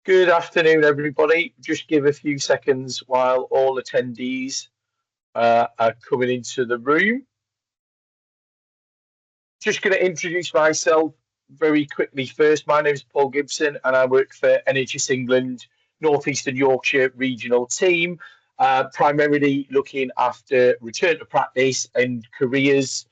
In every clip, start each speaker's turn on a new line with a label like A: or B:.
A: Good afternoon, everybody. Just give a few seconds while all attendees are coming into the room. Just going to introduce myself very quickly first. My name is Paul Gibson, and I work for NHS England, North Eastern Yorkshire regional team, primarily looking after return to practice and careers,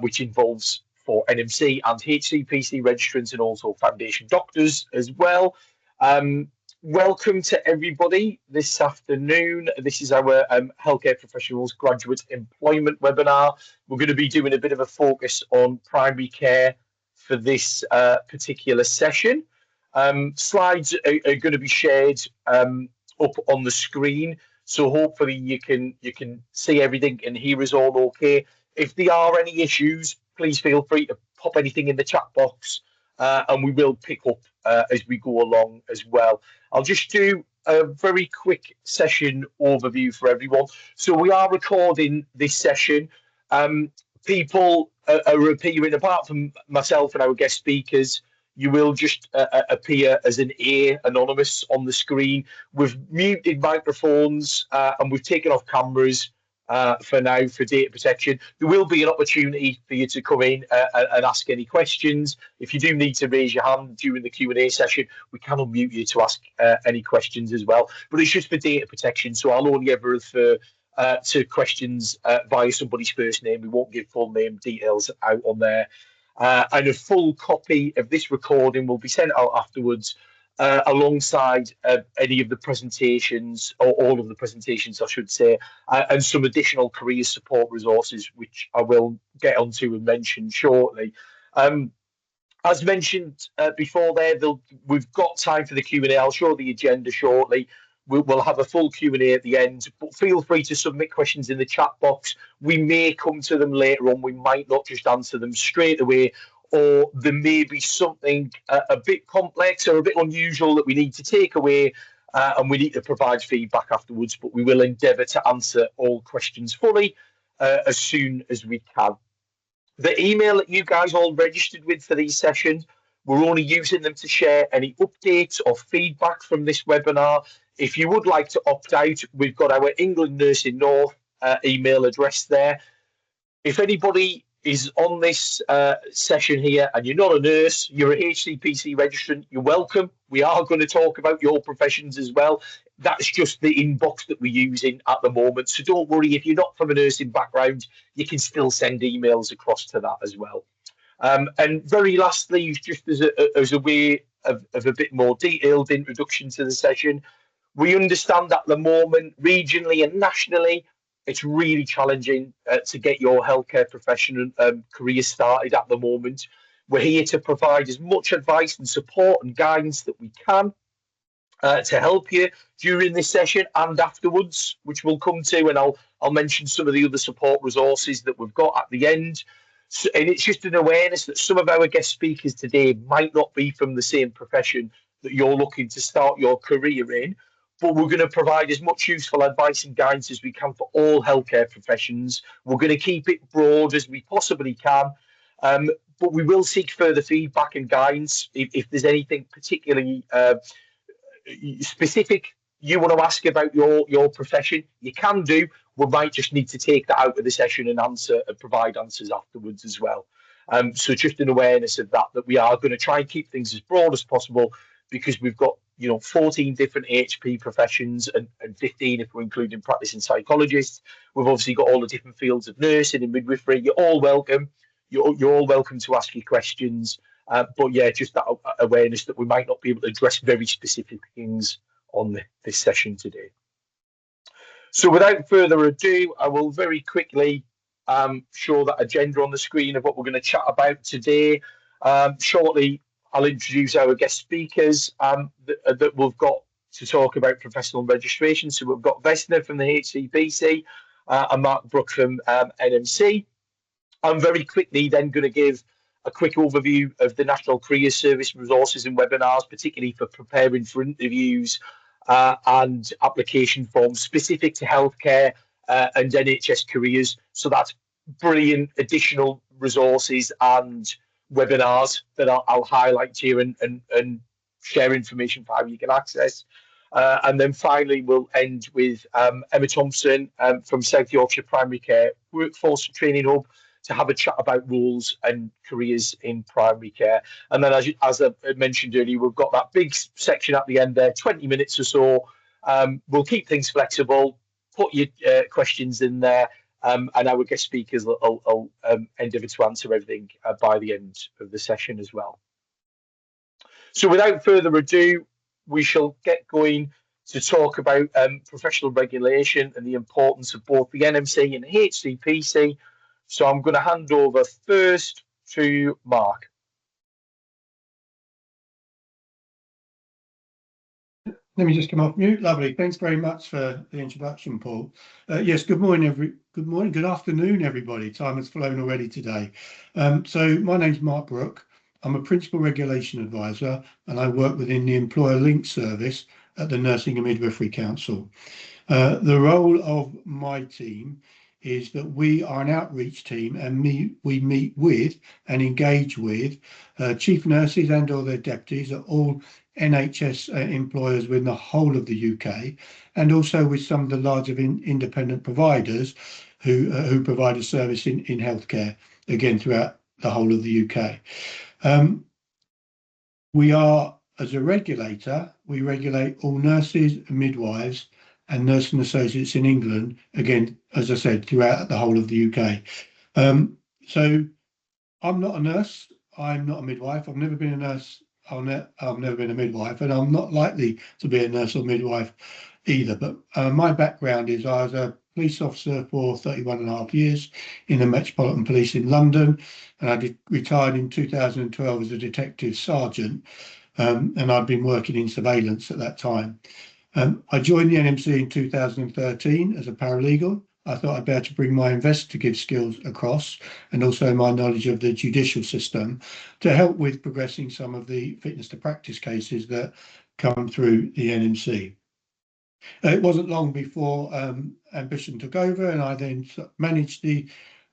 A: which involves for NMC and HCPC registrants and also foundation doctors as well. Um, Welcome to everybody this afternoon. This is our Healthcare Professionals Graduate Employment webinar. We're going to be doing a bit of a focus on primary care for this particular session. Slides are going to be shared up on the screen, so hopefully you can see everything and hear us all okay. If there are any issues, please feel free to pop anything in the chat box, and we will pick up as we go along as well. I'll just do a very quick session overview for everyone. So we are recording this session. People are appearing, apart from myself and our guest speakers, you will just appear as an A, anonymous, on the screen. We've muted microphones and we've taken off cameras for now for data protection. There will be an opportunity for you to come in and ask any questions. If you do need to raise your hand during the Q&A session, we can unmute you to ask any questions as well. But it's just for data protection, so I'll only ever refer to questions via somebody's first name. We won't give full name details out on there. And a full copy of this recording will be sent out afterwards alongside any of the presentations, or all of the presentations, I should say, and some additional career support resources, which I will get onto and mention shortly. As mentioned before we've got time for the Q&A. I'll show the agenda shortly. We'll have a full Q&A at the end, but feel free to submit questions in the chat box. We may come to them later on. We might not just answer them straight away, or there may be something a bit complex or a bit unusual that we need to take away, and we need to provide feedback afterwards, but we will endeavour to answer all questions fully as soon as we can. The email that you guys all registered with for these sessions, we're only using them to share any updates or feedback from this webinar. If you would like to opt out, we've got our England Nursing North email address there. If anybody is on this session here and you're not a nurse, you're a HCPC registrant, you're welcome. We are going to talk about your professions as well. That's just the inbox that we're using at the moment. So don't worry, if you're not from a nursing background, you can still send emails across to that as well. And very lastly, just as a way of a bit more detailed introduction to the session, we understand at the moment, regionally and nationally, it's really challenging to get your healthcare professional career started at the moment. We're here to provide as much advice and support and guidance that we can to help you during this session and afterwards, which we'll come to, and I'll mention some of the other support resources that we've got at the end. So, and it's just an awareness that some of our guest speakers today might not be from the same profession that you're looking to start your career in, but we're going to provide as much useful advice and guidance as we can for all healthcare professions. We're going to keep it broad as we possibly can, but we will seek further feedback and guidance if there's anything particularly specific you want to ask about your profession. You can do. We might just need to take that out of the session and provide answers afterwards as well. So just an awareness of that we are going to try and keep things as broad as possible, because we've got 14 different HP professions and 15 if we're including practicing psychologists. We've obviously got all the different fields of nursing and midwifery. You're all welcome. You're all welcome to ask your questions. But yeah, just that awareness that we might not be able to address very specific things on this session today. So without further ado, I will very quickly show that agenda on the screen of what we're going to chat about today. Shortly, I'll introduce our guest speakers that we've got to talk about professional registration. So we've got Vesna from the HCPC and Mark Brook from NMC. I'm very quickly then going to give a quick overview of the National Career Service resources and webinars, particularly for preparing for interviews and application forms specific to healthcare and NHS careers. So that's brilliant additional resources and webinars that I'll highlight here and share information for how you can access. And then finally, we'll end with Emma Thompson from South Yorkshire Primary Care Workforce Training Hub to have a chat about roles and careers in primary care. And then, as I mentioned earlier, we've got that big section at the end there, 20 minutes or so. We'll keep things flexible, put your questions in there, and our guest speakers will endeavour to answer everything by the end of the session as well. So without further ado, we shall get going to talk about professional regulation and the importance of both the NMC and HCPC. So I'm going to hand over first to Mark.
B: Let me just come off mute. Lovely. Thanks very much for the introduction, Paul. Yes, good afternoon, everybody. Time has flown already today. So my name's Mark Brooke. I'm a Principal Regulation Advisor and I work within the Employer Link Service at the Nursing and Midwifery Council. The role of my team is that we are an outreach team and we meet with and engage with chief nurses and or their deputies at all NHS employers within the whole of the UK, and also with some of the larger independent providers who provide a service in healthcare, again throughout the whole of the UK. We are, as a regulator, we regulate all nurses and midwives and nursing associates in England, again, as I said, throughout the whole of the UK. So I'm not a nurse, I'm not a midwife, I've never been a nurse, I've never been a midwife, and I'm not likely to be a nurse or midwife either. But my background is I was a police officer for 31.5 years in the Metropolitan Police in London, and I retired in 2012 as a detective sergeant, and I'd been working in surveillance at that time. I joined the NMC in 2013 as a paralegal. I thought I'd be able to bring my investigative skills across and also my knowledge of the judicial system to help with progressing some of the fitness to practice cases that come through the NMC. It wasn't long before ambition took over, and I then managed the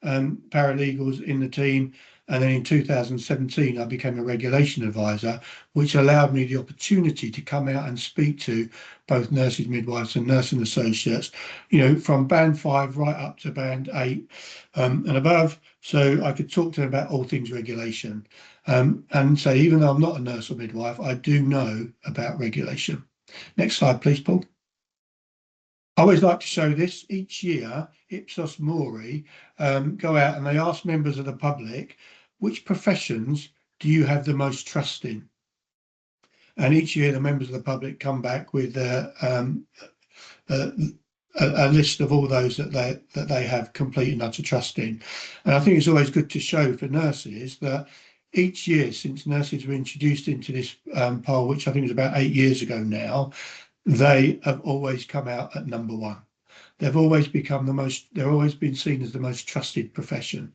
B: paralegals in the team. And then in 2017, I became a regulation advisor, which allowed me the opportunity to come out and speak to both nurses, midwives and nursing associates, you know, from band 5 right up to band 8 and above. So I could talk to them about all things regulation. And so even though I'm not a nurse or midwife, I do know about regulation. Next slide, please, Paul. I always like to show this. Each year, Ipsos Mori go out and they ask members of the public, which professions do you have the most trust in? And each year, the members of the public come back with a list of all those that they have complete and utter trust in. And I think it's always good to show for nurses that each year since nurses were introduced into this poll, which I think is about 8 years ago now, they have always come out at number 1. They've always become they've always been seen as the most trusted profession.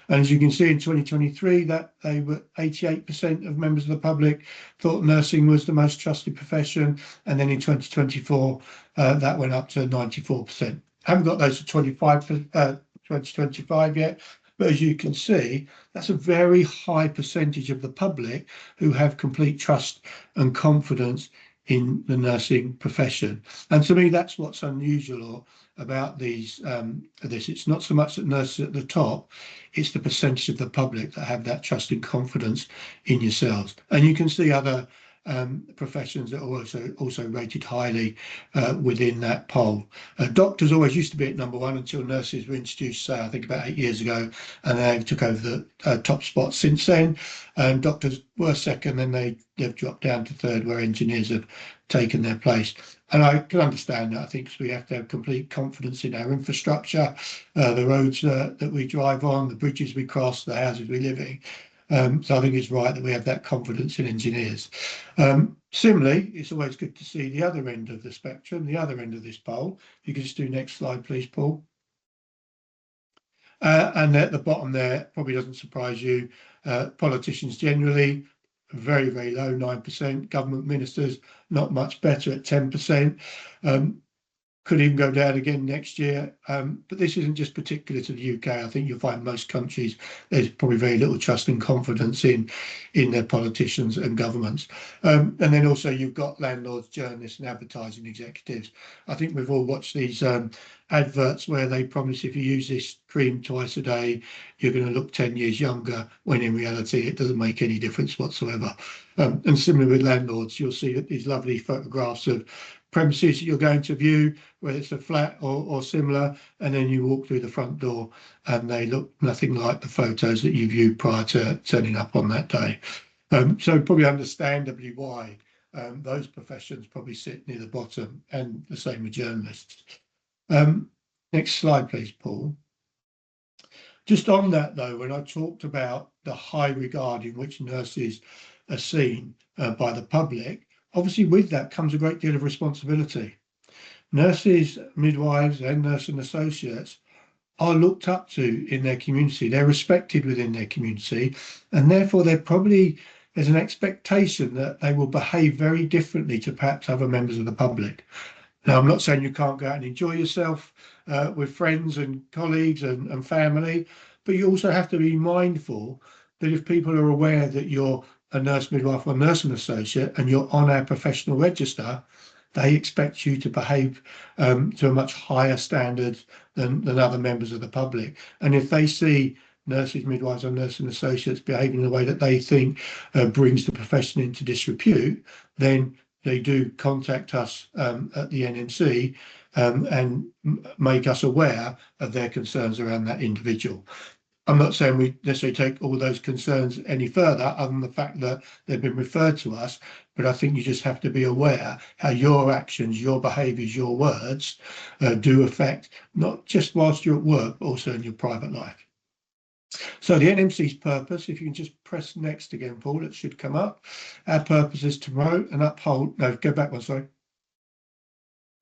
B: And as you can see in 2023, that they were 88% of members of the public thought nursing was the most trusted profession. And then in 2024, that went up to 94%. Haven't got those to 2025 yet. But as you can see, that's a very high percentage of the public who have complete trust and confidence in the nursing profession. And to me, that's what's unusual about these this. It's not so much that nurses at the top, it's the percentage of the public that have that trust and confidence in yourselves. And you can see other professions that are also rated highly within that poll. Doctors always used to be at number 1 until nurses were introduced, I think about 8 years ago, and they took over the top spot since then. Doctors were second, and they've dropped down to third, where engineers have taken their place. And I can understand that. I think we have to have complete confidence in our infrastructure, the roads that we drive on, the bridges we cross, the houses we live in. So I think it's right that we have that confidence in engineers. Similarly, it's always good to see the other end of the spectrum, the other end of this poll. If you could just do next slide, please, Paul. And at the bottom there, probably doesn't surprise you, politicians generally, very, very low, 9%. Government ministers, not much better at 10%. could even go down again next year. But this isn't just particular to the UK. I think you'll find most countries, there's probably very little trust and confidence in their politicians and governments. And then also you've got landlords, journalists and advertising executives. I think we've all watched these adverts where they promise if you use this cream twice a day, you're going to look 10 years younger, when in reality it doesn't make any difference whatsoever. And similarly with landlords, you'll see these lovely photographs of premises that you're going to view, whether it's a flat or similar, and then you walk through the front door and they look nothing like the photos that you viewed prior to turning up on that day. So probably understandably why those professions probably sit near the bottom, and the same with journalists. Next slide, please, Paul. Just on that though, when I talked about the high regard in which nurses are seen by the public, obviously with that comes a great deal of responsibility. Nurses, midwives and nursing associates are looked up to in their community. They're respected within their community, and therefore there's an expectation that they will behave very differently to perhaps other members of the public. Now, I'm not saying you can't go out and enjoy yourself with friends and colleagues and family, but you also have to be mindful that if people are aware that you're a nurse, midwife or nursing associate and you're on our professional register, they expect you to behave to a much higher standard than other members of the public. And if they see nurses, midwives or nursing associates behaving in a way that they think brings the profession into disrepute, then they do contact us at the NMC and make us aware of their concerns around that individual. I'm not saying we necessarily take all those concerns any further, other than the fact that they've been referred to us, but I think you just have to be aware how your actions, your behaviours, your words do affect not just whilst you're at work, but also in your private life. So the NMC's purpose, if you can just press next again, Paul, it should come up. Our purpose is to promote and uphold, no, go back one, sorry.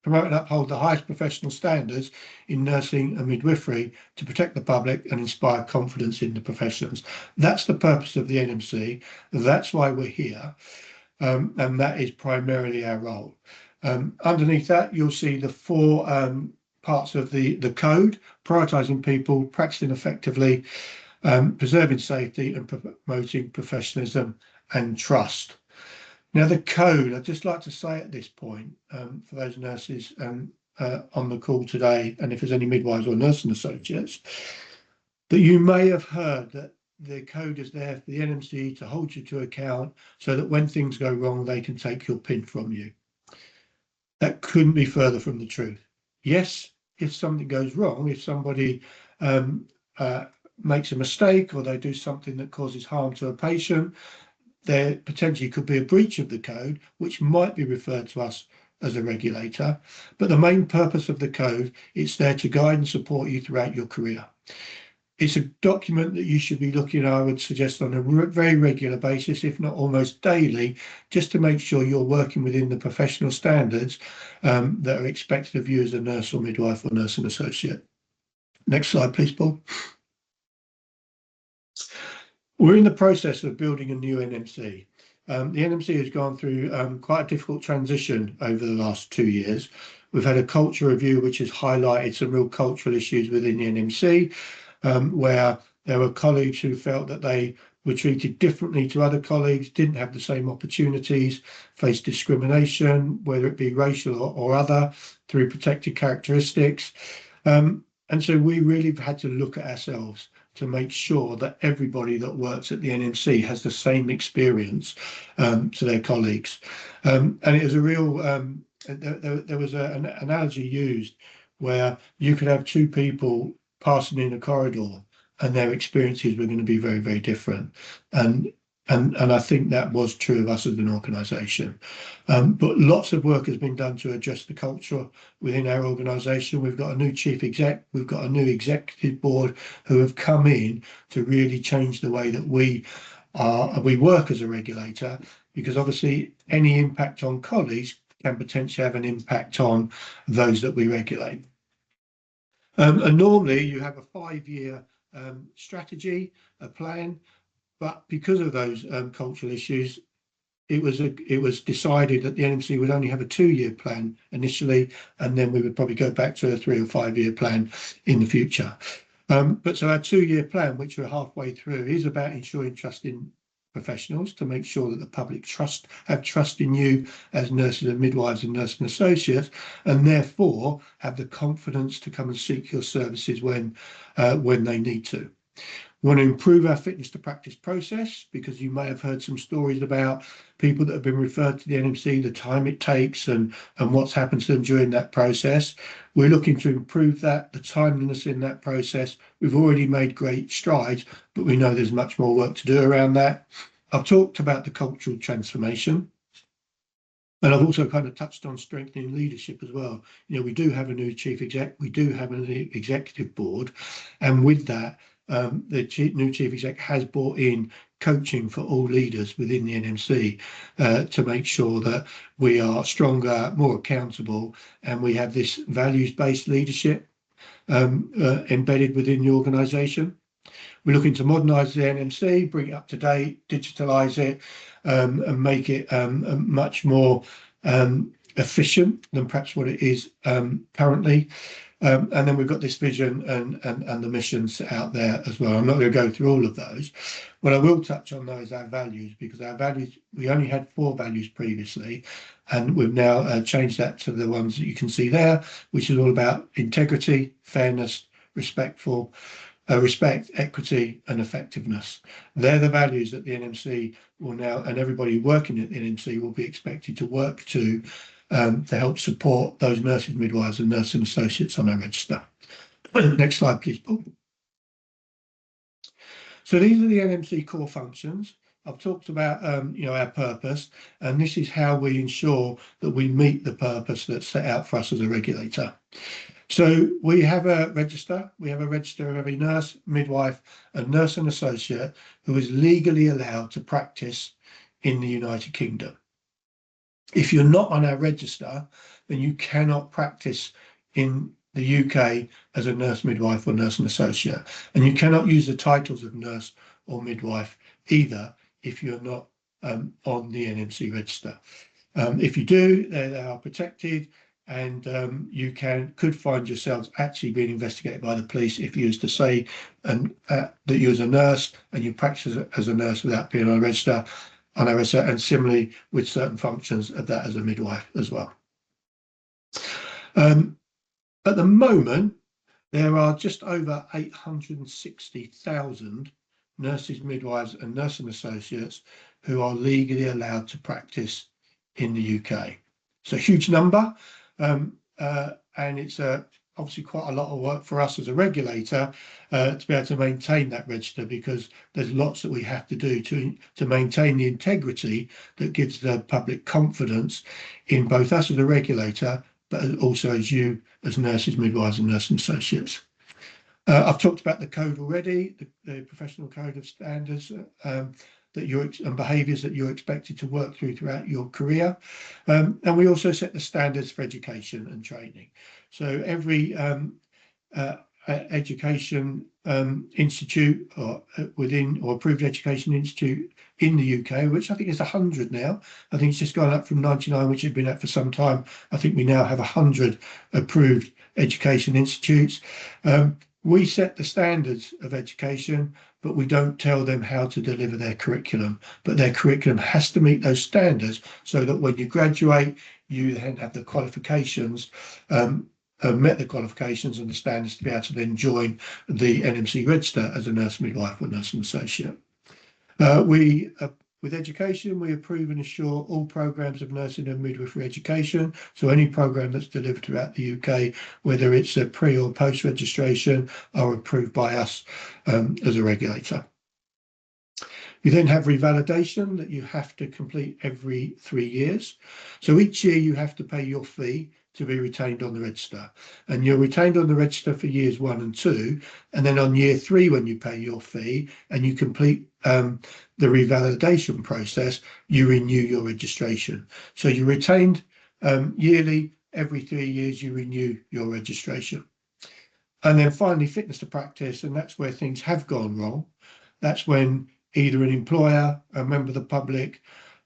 B: Promote and uphold the highest professional standards in nursing and midwifery to protect the public and inspire confidence in the professions. That's the purpose of the NMC. That's why we're here. And that is primarily our role. Underneath that, you'll see the four parts of the code: prioritising people, practicing effectively, preserving safety and promoting professionalism and trust. Now, the code, I'd just like to say at this point, for those nurses on the call today, and if there's any midwives or nursing associates, that you may have heard that the code is there for the NMC to hold you to account so that when things go wrong, they can take your pin from you. That couldn't be further from the truth. Yes, if something goes wrong, if somebody makes a mistake or they do something that causes harm to a patient, there potentially could be a breach of the code, which might be referred to us as a regulator. But the main purpose of the code, it's there to guide and support you throughout your career. It's a document that you should be looking at, I would suggest, on a very regular basis, if not almost daily, just to make sure you're working within the professional standards that are expected of you as a nurse or midwife or nursing associate. Next slide, please, Paul. We're in the process of building a new NMC. The NMC has gone through quite a difficult transition over the last 2 years. We've had a culture review which has highlighted some real cultural issues within the NMC, where there were colleagues who felt that they were treated differently to other colleagues, didn't have the same opportunities, faced discrimination, whether it be racial or other, through protected characteristics. And so we really have had to look at ourselves to make sure that everybody that works at the NMC has the same experience to their colleagues. And it was a real, there was an analogy used where you could have two people passing in a corridor and their experiences were going to be very, very different. And I think that was true of us as an organisation. But lots of work has been done to address the culture within our organisation. We've got a new chief exec, we've got a new executive board who have come in to really change the way that we work as a regulator, because obviously any impact on colleagues can potentially have an impact on those that we regulate. And normally you have a 5-year strategy, a plan, but because of those cultural issues, it was decided that the NMC would only have a 2-year plan initially, and then we would probably go back to a 3 or 5-year plan in the future. But so our 2-year plan, which we're halfway through, is about ensuring trust in professionals to make sure that the public have trust in you as nurses and midwives and nursing associates, and therefore have the confidence to come and seek your services when they need to. We want to improve our fitness to practice process, because you may have heard some stories about people that have been referred to the NMC, the time it takes and what's happened to them during that process. We're looking to improve that, the timeliness in that process. We've already made great strides, but we know there's much more work to do around that. I've talked about the cultural transformation, and I've also kind of touched on strengthening leadership as well. You know, we do have a new chief exec, we do have an executive board, and with that, the new chief exec has brought in coaching for all leaders within the NMC to make sure that we are stronger, more accountable, and we have this values-based leadership embedded within the organisation. We're looking to modernise the NMC, bring it up to date, digitalise it, and make it much more efficient than perhaps what it is currently. And then we've got this vision and the missions out there as well. I'm not going to go through all of those. What I will touch on though is our values, because our values, we only had 4 values previously, and we've now changed that to the ones that you can see there, which is all about integrity, fairness, respect, equity and effectiveness. They're the values that the NMC will now, and everybody working at the NMC will be expected to work to help support those nurses, midwives and nursing associates on our register. Next slide, please, Paul. So these are the NMC core functions. I've talked about our purpose, and this is how we ensure that we meet the purpose that's set out for us as a regulator. So we have a register. We have a register of every nurse, midwife and nursing associate who is legally allowed to practice in the United Kingdom. If you're not on our register, then you cannot practice in the UK as a nurse, midwife or nursing associate. And you cannot use the titles of nurse or midwife either if you're not on the NMC register. If you do, they are protected, and you could find yourselves actually being investigated by the police if you used to say that you're a nurse and you practice as a nurse without being on a register. And similarly with certain functions of that as a midwife as well. At the moment, there are just over 860,000 nurses, midwives and nursing associates who are legally allowed to practice in the UK. It's a huge number, and it's obviously quite a lot of work for us as a regulator to be able to maintain that register, because there's lots that we have to do to maintain the integrity that gives the public confidence in both us as a regulator, but also as you as nurses, midwives and nursing associates. I've talked about the code already, the professional code of standards and behaviours that you're expected to work throughout your career. And we also set the standards for education and training. So every education institute or approved education institute in the UK, which I think is 100 now. I think it's just gone up from 99, which had been at for some time. I think we now have 100 approved education institutes. We set the standards of education, but we don't tell them how to deliver their curriculum. But their curriculum has to meet those standards so that when you graduate, you then have the qualifications, met the qualifications and the standards to be able to then join the NMC register as a nurse, midwife or nursing associate. With education, we approve and assure all programmes of nursing and midwifery education. So any programme that's delivered throughout the UK, whether it's a pre or post registration, are approved by us as a regulator. You then have revalidation that you have to complete every 3 years. So each year you have to pay your fee to be retained on the register, and you're retained on the register for years 1 and 2, and then on year 3, when you pay your fee and you complete the revalidation process, you renew your registration. So you're retained yearly. Every 3 years you renew your registration. And then finally, fitness to practice, and that's where things have gone wrong. That's when either an employer, a member of the public,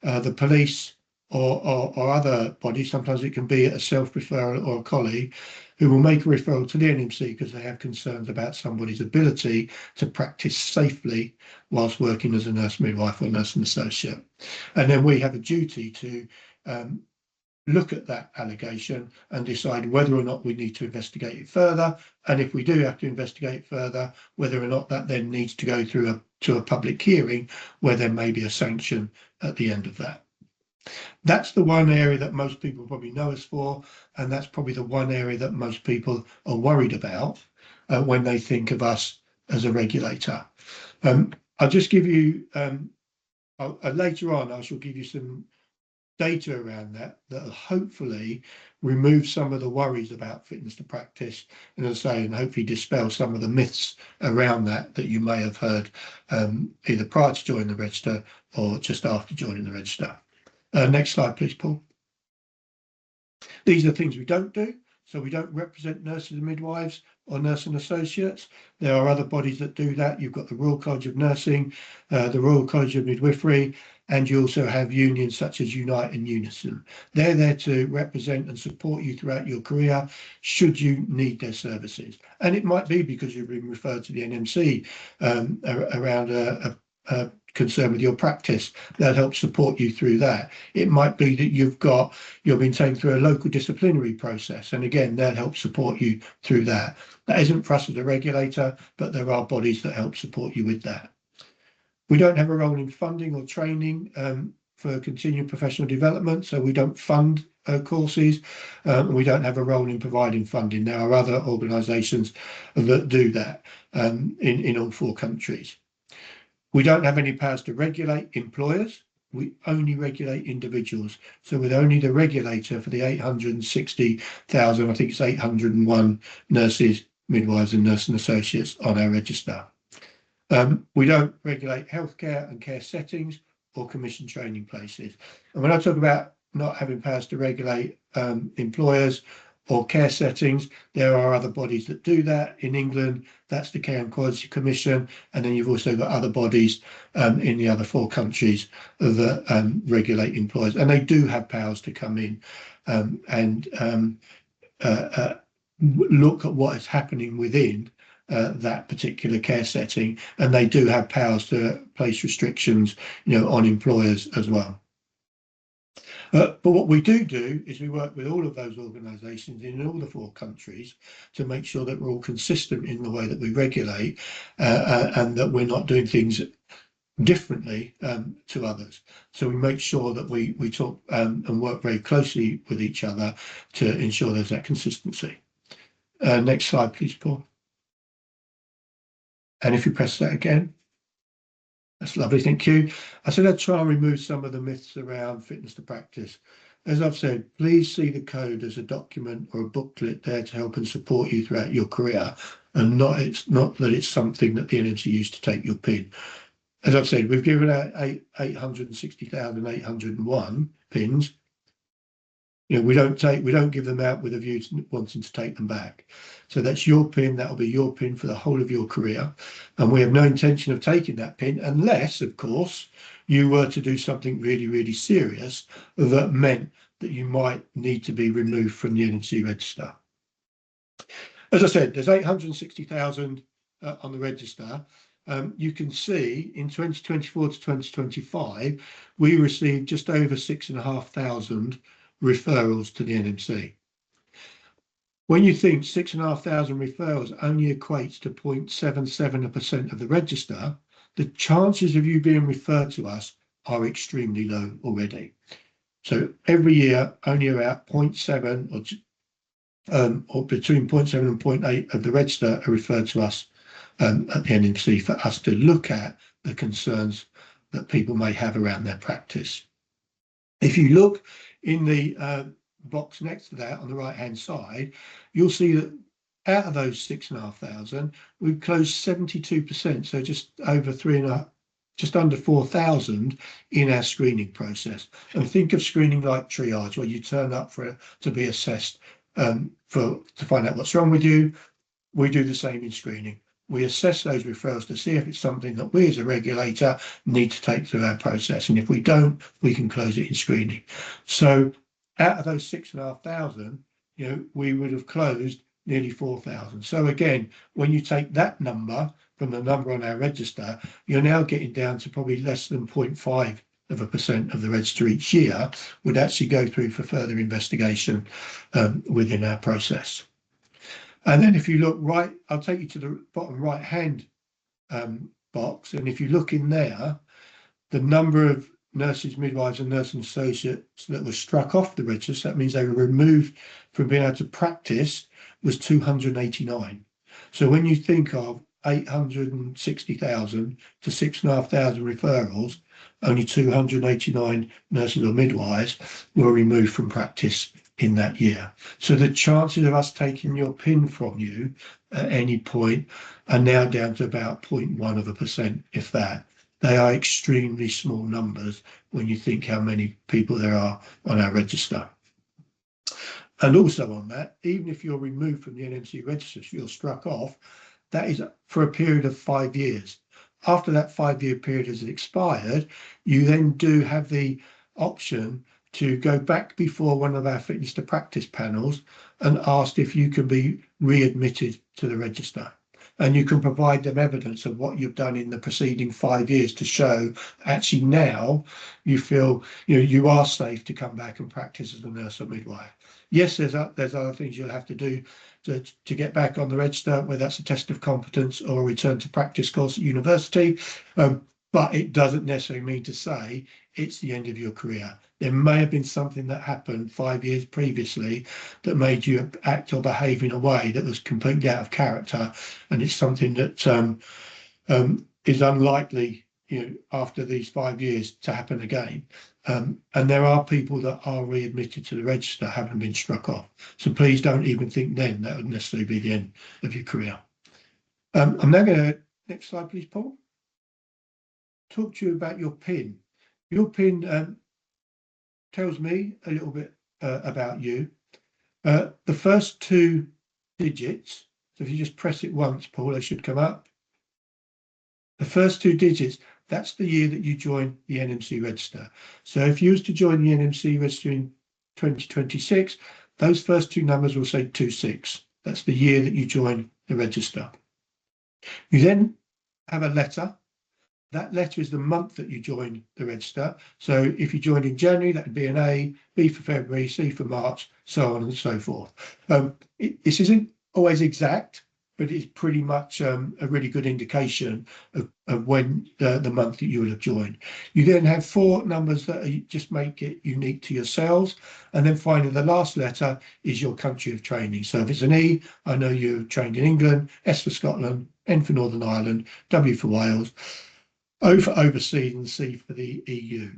B: the police or other bodies, sometimes it can be a self-referral or a colleague, who will make a referral to the NMC because they have concerns about somebody's ability to practice safely whilst working as a nurse midwife or nursing associate. And then we have a duty to look at that allegation and decide whether or not we need to investigate it further. And if we do have to investigate further, whether or not that then needs to go through to a public hearing where there may be a sanction at the end of that. That's the one area that most people probably know us for, and that's probably the one area that most people are worried about when they think of us as a regulator. I'll just give you, later on, I shall give you some data around that will hopefully remove some of the worries about fitness to practice, and as I say, and hopefully dispel some of the myths around that you may have heard either prior to joining the register or just after joining the register. Next slide, please, Paul. These are things we don't do. So we don't represent nurses and midwives or nursing associates. There are other bodies that do that. You've got the Royal College of Nursing, the Royal College of Midwifery, and you also have unions such as Unite and Unison. They're there to represent and support you throughout your career should you need their services. And it might be because you've been referred to the NMC around a concern with your practice. They'll help support you through that. It might be that you've been taken through a local disciplinary process, and again, they'll help support you through that. That isn't for us as a regulator, but there are bodies that help support you with that. We don't have a role in funding or training for continuing professional development, so we don't fund courses. We don't have a role in providing funding. There are other organisations that do that in all 4 countries. We don't have any powers to regulate employers. We only regulate individuals. So we're only the regulator for the 860,000, I think it's 801 nurses, midwives and nursing associates on our register. We don't regulate healthcare and care settings or commission training places. And when I talk about not having powers to regulate employers or care settings, there are other bodies that do that. In England, that's the Care and Quality Commission, and then you've also got other bodies in the other 4 countries that regulate employers, and they do have powers to come in and look at what is happening within that particular care setting, and they do have powers to place restrictions, on employers as well. But what we do is we work with all of those organisations in all the 4 countries to make sure that we're all consistent in the way that we regulate and that we're not doing things differently to others. So we make sure that we talk and work very closely with each other to ensure there's that consistency. Next slide, please, Paul. And if you press that again. That's lovely, thank you. I said I'd try and remove some of the myths around fitness to practice. As I've said, please see the code as a document or a booklet there to help and support you throughout your career, and not that it's something that the NMC used to take your PIN. As I've said, we've given out 860,801 PINs. We don't give them out with a view to wanting to take them back. So that's your PIN, that'll be your PIN for the whole of your career. And we have no intention of taking that PIN unless, of course, you were to do something really, really serious that meant that you might need to be removed from the NMC register. As I said, there's 860,000 on the register. You can see in 2024 to 2025, we received just over 6,500 referrals to the NMC. When you think 6,500 referrals only equates to 0.77% of the register, the chances of you being referred to us are extremely low already. So every year, only about 0.7 or between 0.7 and 0.8 of the register are referred to us at the NMC for us to look at the concerns that people may have around their practice. If you look in the box next to that on the right hand side, you'll see that out of those 6,500, we've closed 72%, so just over just under 4,000 in our screening process. And think of screening like triage, where you turn up to be assessed to find out what's wrong with you. We do the same in screening. we assess those referrals to see if it's something that we as a regulator need to take through our process. And if we don't, we can close it in screening. So out of those 6,500, we would have closed nearly 4,000. So again, when you take that number from the number on our register, you're now getting down to probably less than 0.5% of the register each year would actually go through for further investigation within our process. And then if you look right, I'll take you to the bottom right hand box, and if you look in there, the number of nurses, midwives and nursing associates that were struck off the register, that means they were removed from being able to practice, was 289. So when you think of 860,000 to 6,500 referrals, only 289 nurses or midwives were removed from practice in that year. So the chances of us taking your PIN from you at any point are now down to about 0.1%, if that. They are extremely small numbers when you think how many people there are on our register. And also on that, even if you're removed from the NMC register, if you're struck off, that is for a period of 5 years. After that 5-year period has expired, you then do have the option to go back before one of our fitness to practice panels and ask if you can be readmitted to the register. And you can provide them evidence of what you've done in the preceding 5 years to show actually now you feel you are safe to come back and practice as a nurse or midwife. Yes, there's other things you'll have to do to get back on the register, whether that's a test of competence or a return to practice course at university, but it doesn't necessarily mean to say it's the end of your career. There may have been something that happened 5 years previously that made you act or behave in a way that was completely out of character, and it's something that is unlikely, after these 5 years to happen again. And there are people that are readmitted to the register having been struck off. So please don't even think then that would necessarily be the end of your career. I'm now going to, next slide please, Paul, talk to you about your PIN. Your PIN tells me a little bit about you. The first 2 digits, so if you just press it once, Paul, they should come up. The first 2 digits, that's the year that you join the NMC register. So if you was to join the NMC register in 2026, those first 2 numbers will say 26. That's the year that you join the register. You then have a letter. That letter is the month that you join the register. So if you joined in January, that would be an A, B for February, C for March, so on and so forth. This isn't always exact, but it's pretty much a really good indication of when the month that you would have joined. You then have 4 numbers that just make it unique to yourselves. And then finally, the last letter is your country of training. So if it's an E, I know you've trained in England, S for Scotland, N for Northern Ireland, W for Wales, O for overseas, and C for the EU.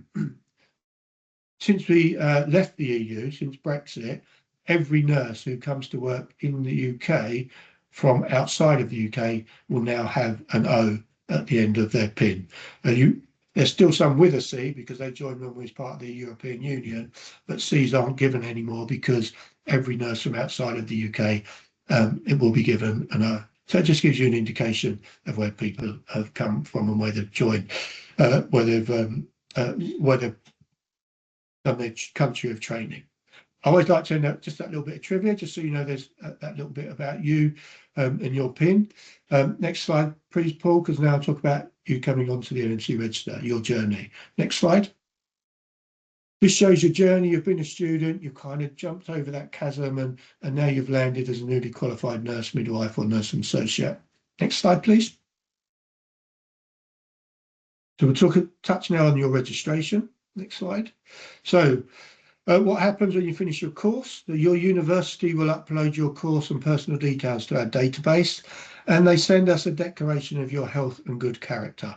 B: Since we left the EU, since Brexit, every nurse who comes to work in the UK from outside of the UK will now have an O at the end of their PIN. There's still some with a C because they joined when we was part of the European Union, but C's aren't given anymore because every nurse from outside of the UK, it will be given an O. So it just gives you an indication of where people have come from and where they've joined, where they've done their country of training. I always like to end up just that little bit of trivia, just so you know there's that little bit about you and your PIN. Next slide, please, Paul, because now I'll talk about you coming onto the NMC register, your journey. Next slide. This shows your journey. You've been a student, you've kind of jumped over that chasm, and now you've landed as a newly qualified nurse, midwife, or nursing associate. Next slide, please. So we'll touch now on your registration. Next slide. So what happens when you finish your course? Your university will upload your course and personal details to our database, and they send us a declaration of your health and good character,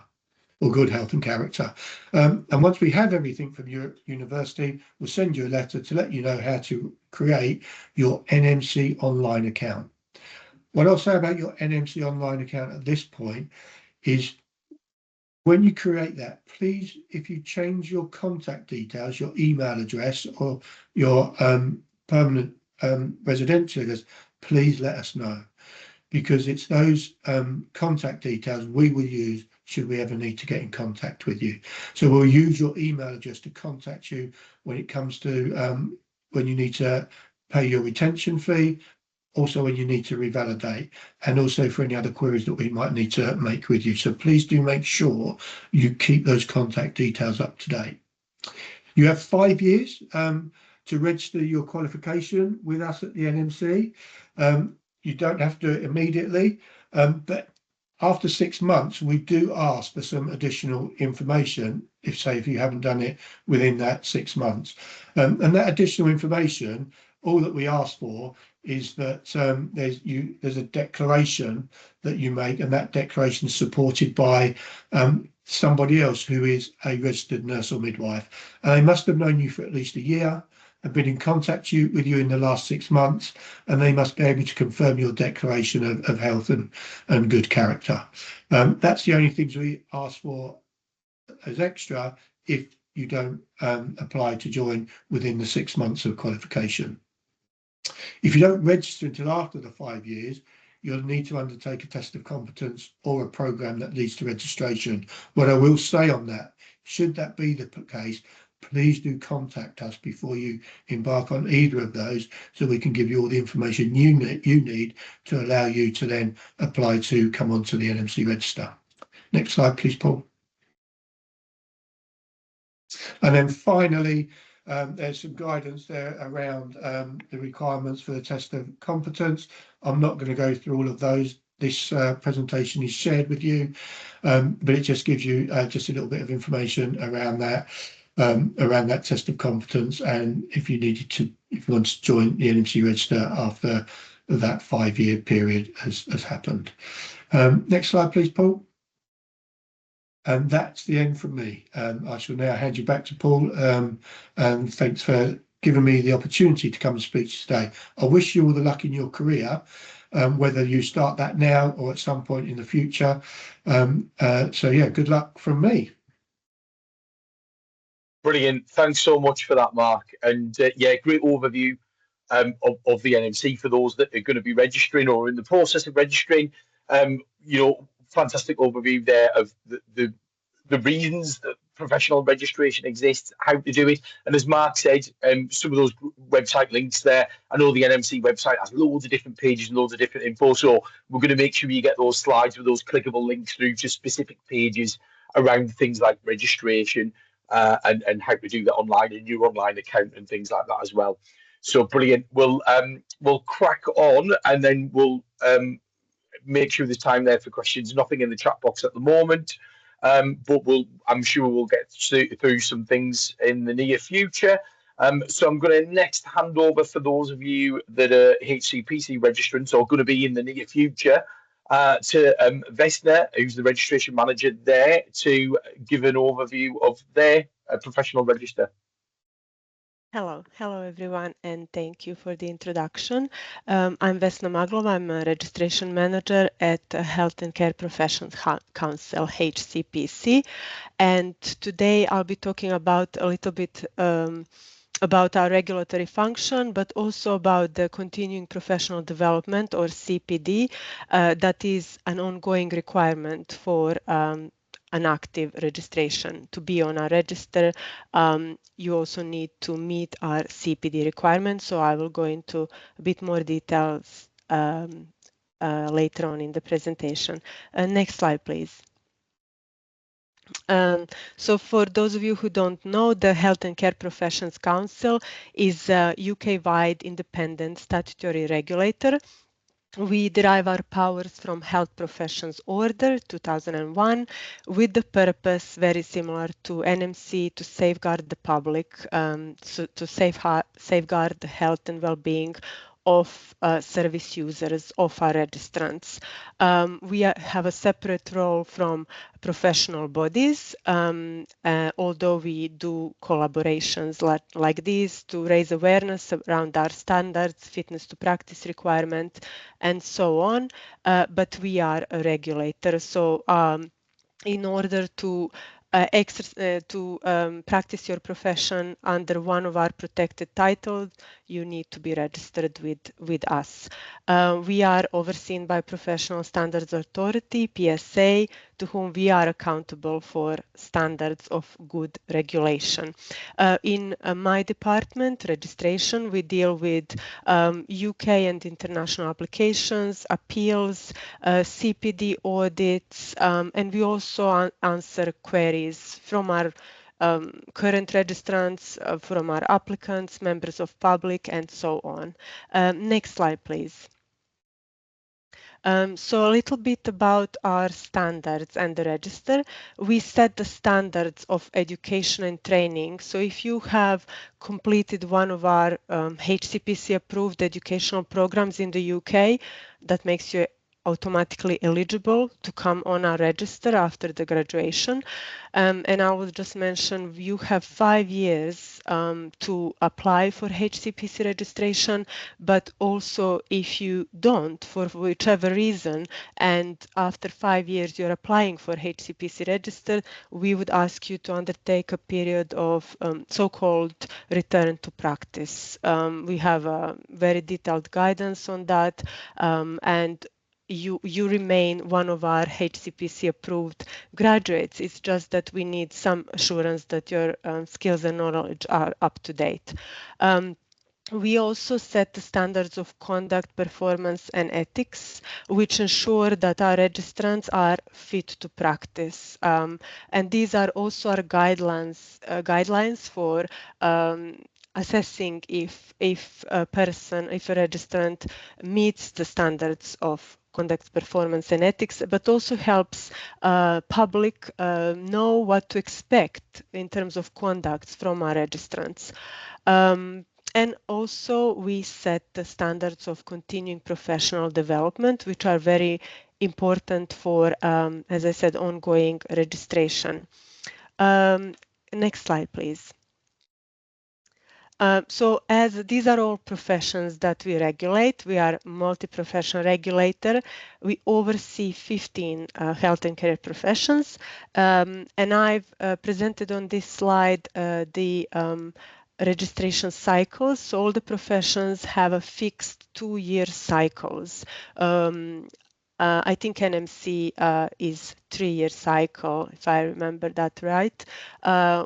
B: or good health and character. And once we have everything from your university, we'll send you a letter to let you know how to create your NMC online account. What I'll say about your NMC online account at this point is when you create that, please, if you change your contact details, your email address or your permanent residential address, please let us know. because it's those contact details we will use should we ever need to get in contact with you. So we'll use your email address to contact you when it comes to when you need to pay your retention fee, also when you need to revalidate, and also for any other queries that we might need to make with you. So please do make sure you keep those contact details up to date. You have 5 years to register your qualification with us at the NMC. You don't have to do it immediately, but after 6 months, we do ask for some additional information if you haven't done it within that 6 months. And that additional information, all that we ask for is that there's a declaration that you make, and that declaration is supported by somebody else who is a registered nurse or midwife. And they must have known you for at least a year, have been in contact with you in the last 6 months, and they must be able to confirm your declaration of health and good character. That's the only things we ask for as extra if you don't apply to join within the 6 months of qualification. If you don't register until after the 5 years, you'll need to undertake a test of competence or a programme that leads to registration. What I will say on that, should that be the case, please do contact us before you embark on either of those, so we can give you all the information you need to allow you to then apply to come onto the NMC register. Next slide, please, Paul. And then finally, there's some guidance there around the requirements for the test of competence. I'm not going to go through all of those. This presentation is shared with you, but it just gives you just a little bit of information around that test of competence, and if you want to join the NMC register after that 5-year period has happened. Next slide, please, Paul. And that's the end from me. I shall now hand you back to Paul, and thanks for giving me the opportunity to come and speak to you today. I wish you all the luck in your career, whether you start that now or at some point in the future. So yeah, good luck from me.
A: Brilliant. Thanks so much for that, Mark. And yeah, great overview of the NMC for those that are going to be registering or in the process of registering. Fantastic overview there of the reasons that professional registration exists, how to do it. And as Mark said, some of those website links there, I know the NMC website has loads of different pages and loads of different info. So we're going to make sure you get those slides with those clickable links through to specific pages around things like registration, and how to do that online in your online account and things like that as well. So brilliant. We'll crack on, and then we'll make sure there's time there for questions. Nothing in the chat box at the moment, but I'm sure we'll get through some things in the near future. So I'm going to next hand over, for those of you that are HCPC registrants or going to be in the near future, to Vesna, who's the registration manager there, to give an overview of their professional register.
C: Hello everyone, and thank you for the introduction. I'm Vesna Maglova. I'm a registration manager at Health and Care Professions Council, HCPC, and today I'll be talking about a little bit about our regulatory function, but also about the continuing professional development, or CPD, that is an ongoing requirement for an active registration. To be on our register, you also need to meet our CPD requirements. So I will go into a bit more details later on in the presentation. Next slide, please. So for those of you who don't know, the Health and Care Professions Council is a UK-wide independent statutory regulator. We derive our powers from Health Professions Order 2001, with the purpose very similar to NMC, to safeguard the public, to safeguard the health and well-being of service users, of our registrants. We have a separate role from professional bodies, although we do collaborations like these to raise awareness around our standards, fitness to practice requirement, and so on. But we are a regulator, so in order to practice your profession under one of our protected titles, you need to be registered with us. We are overseen by Professional Standards Authority, PSA, to whom we are accountable for standards of good regulation. In my department, registration, we deal with UK and international applications, appeals, CPD audits, and we also answer queries from our current registrants, from our applicants, members of public, and so on. Next slide, please. So a little bit about our standards and the register. We set the standards of education and training. So if you have completed one of our HCPC approved educational programs in the UK, that makes you automatically eligible to come on our register after the graduation. And I will just mention you have 5 years to apply for HCPC registration, but also if you don't, for whichever reason, and after 5 years you're applying for HCPC register, we would ask you to undertake a period of so-called return to practice. We have a very detailed guidance on that, and you remain one of our HCPC approved graduates. It's just that we need some assurance that your skills and knowledge are up to date. We also set the standards of conduct, performance, and ethics, which ensure that our registrants are fit to practice. And these are also our guidelines for assessing if a registrant meets the standards of conduct, performance, and ethics, but also helps public know what to expect in terms of conduct from our registrants. And also we set the standards of continuing professional development, which are very important for, as I said, ongoing registration. Next slide, please. So as these are all professions that we regulate, we are multi-professional regulator. We oversee 15 health and career professions. And I've presented on this slide the registration cycles. So all the professions have a fixed 2-year cycles. I think NMC is 3-year cycle, if I remember that right.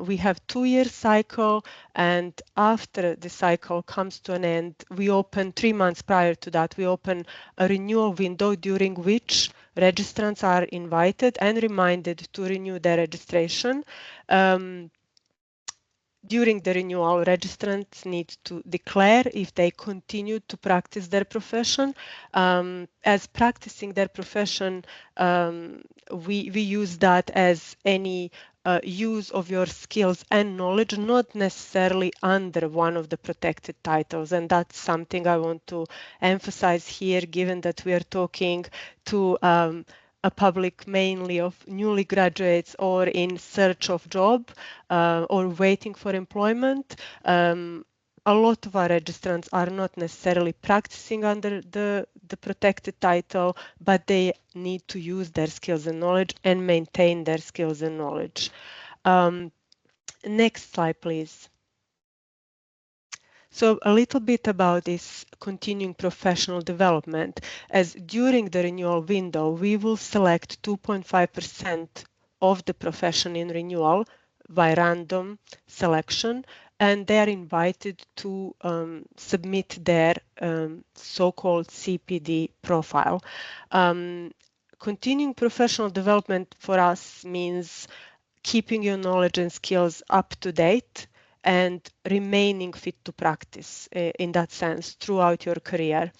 C: We have 2-year cycle, and after the cycle comes to an end, we open 3 months prior to that, we open a renewal window during which registrants are invited and reminded to renew their registration. During the renewal, registrants need to declare if they continue to practice their profession. As practicing their profession, we use that as any use of your skills and knowledge, not necessarily under one of the protected titles. And that's something I want to emphasize here, given that we are talking to a public mainly of newly graduates or in search of job or waiting for employment. A lot of our registrants are not necessarily practicing under the protected title, but they need to use their skills and knowledge and maintain their skills and knowledge. Next slide, please. So a little bit about this continuing professional development, as during the renewal window, we will select 2.5% of the profession in renewal by random selection, and they are invited to submit their so-called CPD profile. Continuing professional development for us means keeping your knowledge and skills up to date and remaining fit to practice in that sense throughout your career.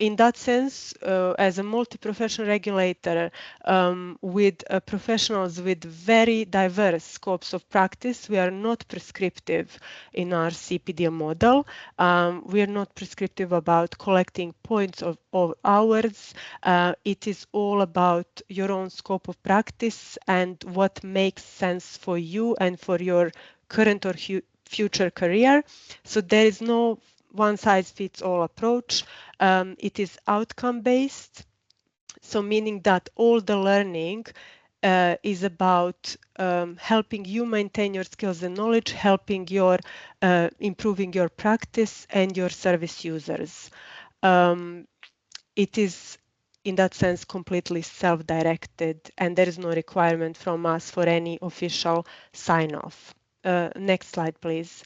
C: In that sense, as a multi-professional regulator with professionals with very diverse scopes of practice, we are not prescriptive in our CPD model. We are not prescriptive about collecting points of hours. It is all about your own scope of practice and what makes sense for you and for your current or future career. So there is no one-size-fits-all approach. It is outcome-based, so meaning that all the learning is about helping you maintain your skills and knowledge, helping your improving your practice and your service users. It is in that sense completely self-directed, and there is no requirement from us for any official sign-off. Next slide, please.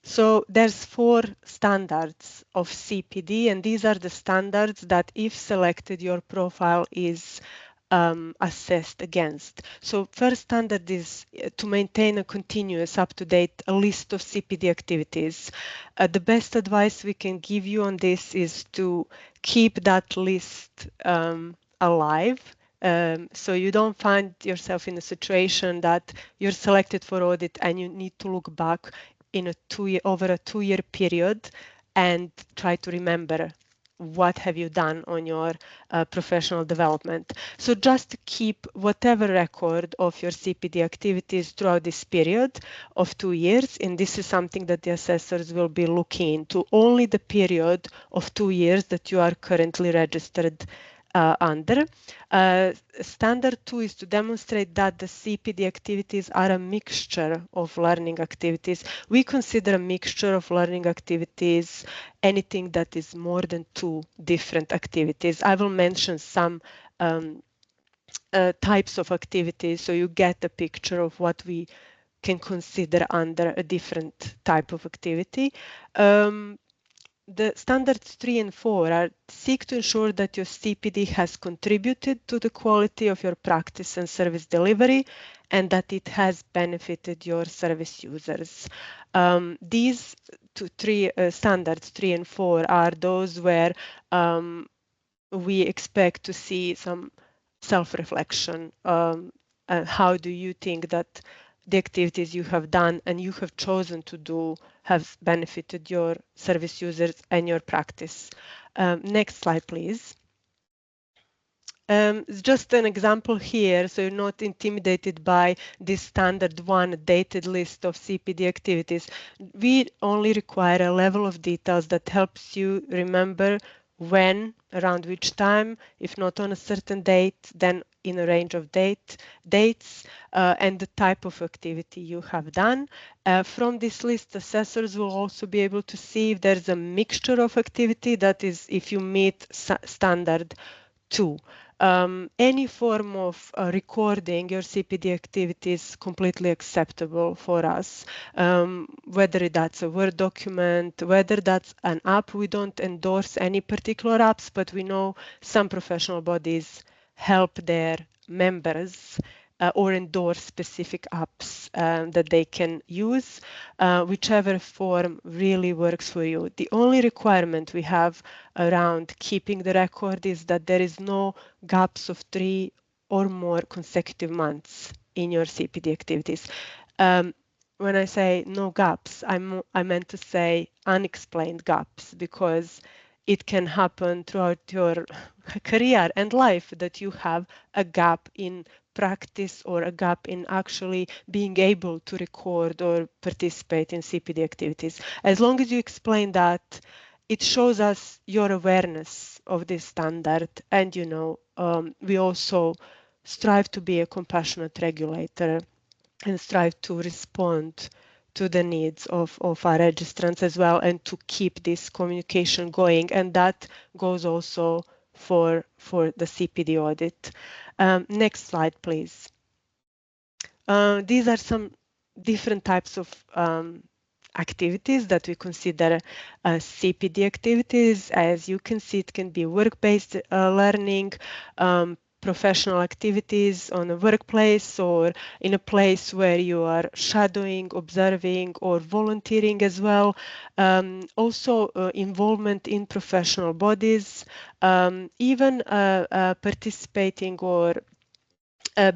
C: So there's 4 standards of CPD, and these are the standards that, if selected, your profile is assessed against. So first standard is to maintain a continuous, up-to-date list of CPD activities. The best advice we can give you on this is to keep that list alive. So you don't find yourself in a situation that you're selected for audit and you need to look back in a over a 2-year period and try to remember what have you done on your professional development. So just keep whatever record of your CPD activities throughout this period of 2 years, and this is something that the assessors will be looking into, only the period of 2 years that you are currently registered under. Standard 2 is to demonstrate that the CPD activities are a mixture of learning activities. We consider a mixture of learning activities anything that is more than 2 different activities. I will mention some types of activities so you get a picture of what we can consider under a different type of activity. The standards 3 and 4 are seek to ensure that your CPD has contributed to the quality of your practice and service delivery and that it has benefited your service users. These standards 3 and 4 are those where we expect to see some self-reflection. How do you think that the activities you have done and you have chosen to do have benefited your service users and your practice? Next slide, please. Just an example here, so you're not intimidated by this standard 1 dated list of CPD activities. We only require a level of details that helps you remember when, around which time, if not on a certain date, then in a range of dates, and the type of activity you have done. From this list, assessors will also be able to see if there's a mixture of activity, that is, if you meet standard 2. Any form of recording your CPD activity is completely acceptable for us, whether that's a Word document, whether that's an app. We don't endorse any particular apps, but we know some professional bodies help their members or endorse specific apps that they can use. Whichever form really works for you. The only requirement we have around keeping the record is that there is no gaps of 3 or more consecutive months in your CPD activities. When I say no gaps, I meant to say unexplained gaps, because it can happen throughout your career and life that you have a gap in practice or a gap in actually being able to record or participate in CPD activities. As long as you explain that, it shows us your awareness of this standard, and we also strive to be a compassionate regulator and strive to respond to the needs of our registrants as well, and to keep this communication going, and that goes also for the CPD audit. Next slide, please. These are some different types of activities that we consider CPD activities. As you can see, it can be work-based learning, professional activities on a workplace or in a place where you are shadowing, observing, or volunteering as well. Also involvement in professional bodies, even participating or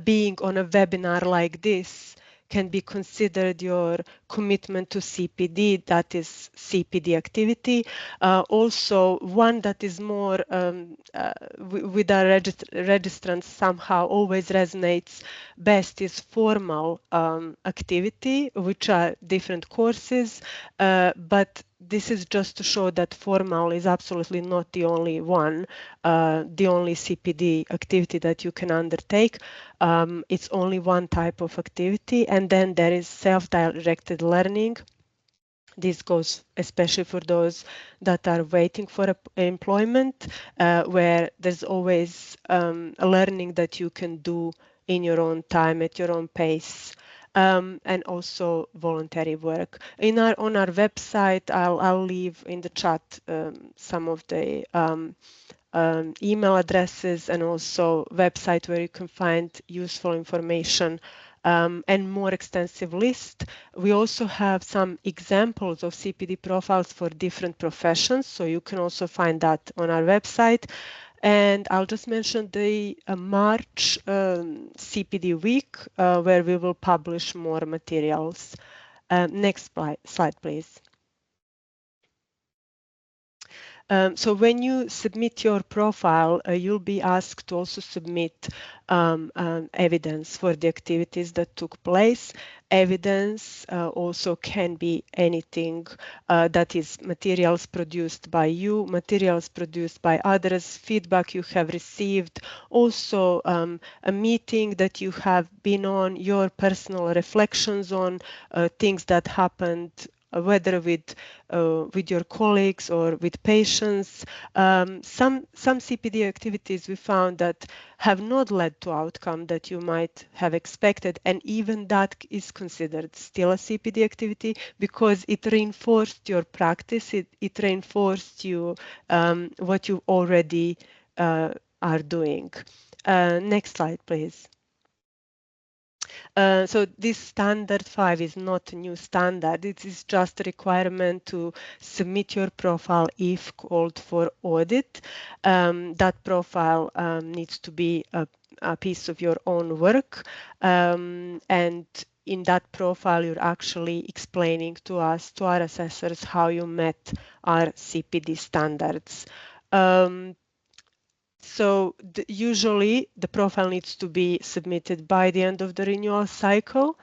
C: being on a webinar like this can be considered your commitment to CPD, that is CPD activity. Also, one that is more with our registrants somehow always resonates best is formal activity, which are different courses, but this is just to show that formal is absolutely not the only one, the only CPD activity that you can undertake. It's only one type of activity, and then there is self-directed learning. This goes especially for those that are waiting for employment, where there's always a learning that you can do in your own time, at your own pace. And also voluntary work. On our website, I'll leave in the chat some of the email addresses and also website where you can find useful information and more extensive list. We also have some examples of CPD profiles for different professions, so you can also find that on our website. And I'll just mention the March CPD week, where we will publish more materials. Next slide, please. So when you submit your profile, you'll be asked to also submit evidence for the activities that took place. Evidence also can be anything that is materials produced by you, materials produced by others, feedback you have received, also a meeting that you have been on, your personal reflections on things that happened, whether with your colleagues or with patients. Some CPD activities we found that have not led to outcome that you might have expected, and even that is considered still a CPD activity because it reinforced your practice, it reinforced you what you already are doing. Next slide, please. So this standard 5 is not a new standard. It is just a requirement to submit your profile if called for audit. That profile needs to be a piece of your own work. And in that profile, you're actually explaining to us, to our assessors, how you met our CPD standards. So usually the profile needs to be submitted by the end of the renewal cycle,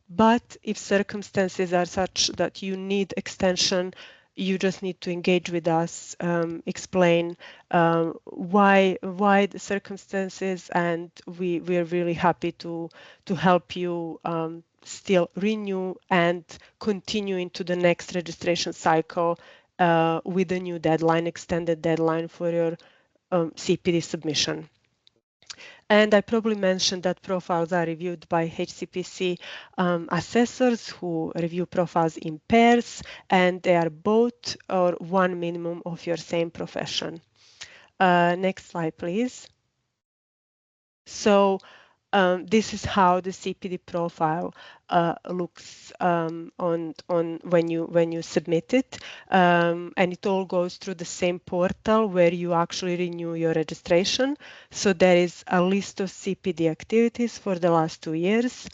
C: but if circumstances are such that you need extension, you just need to engage with us, explain why the circumstances, and we're really happy to help you still renew and continue into the next registration cycle with a new deadline, extended deadline for your CPD submission. And I probably mentioned that profiles are reviewed by HCPC assessors who review profiles in pairs, and they are both or one minimum of your same profession. Next slide, please. So this is how the CPD profile looks on when you submit it, and it all goes through the same portal where you actually renew your registration. So there is a list of CPD activities for the last 2 years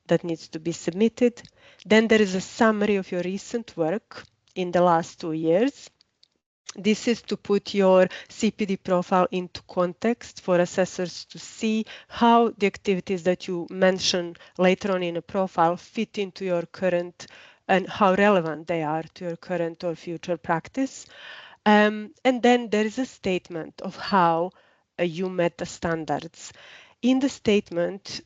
C: that needs to be submitted. Then there is a summary of your recent work in the last 2 years. This is to put your CPD profile into context for assessors to see how the activities that you mention later on in a profile fit into your current and how relevant they are to your current or future practice. And then there is a statement of how you met the standards. In the statement,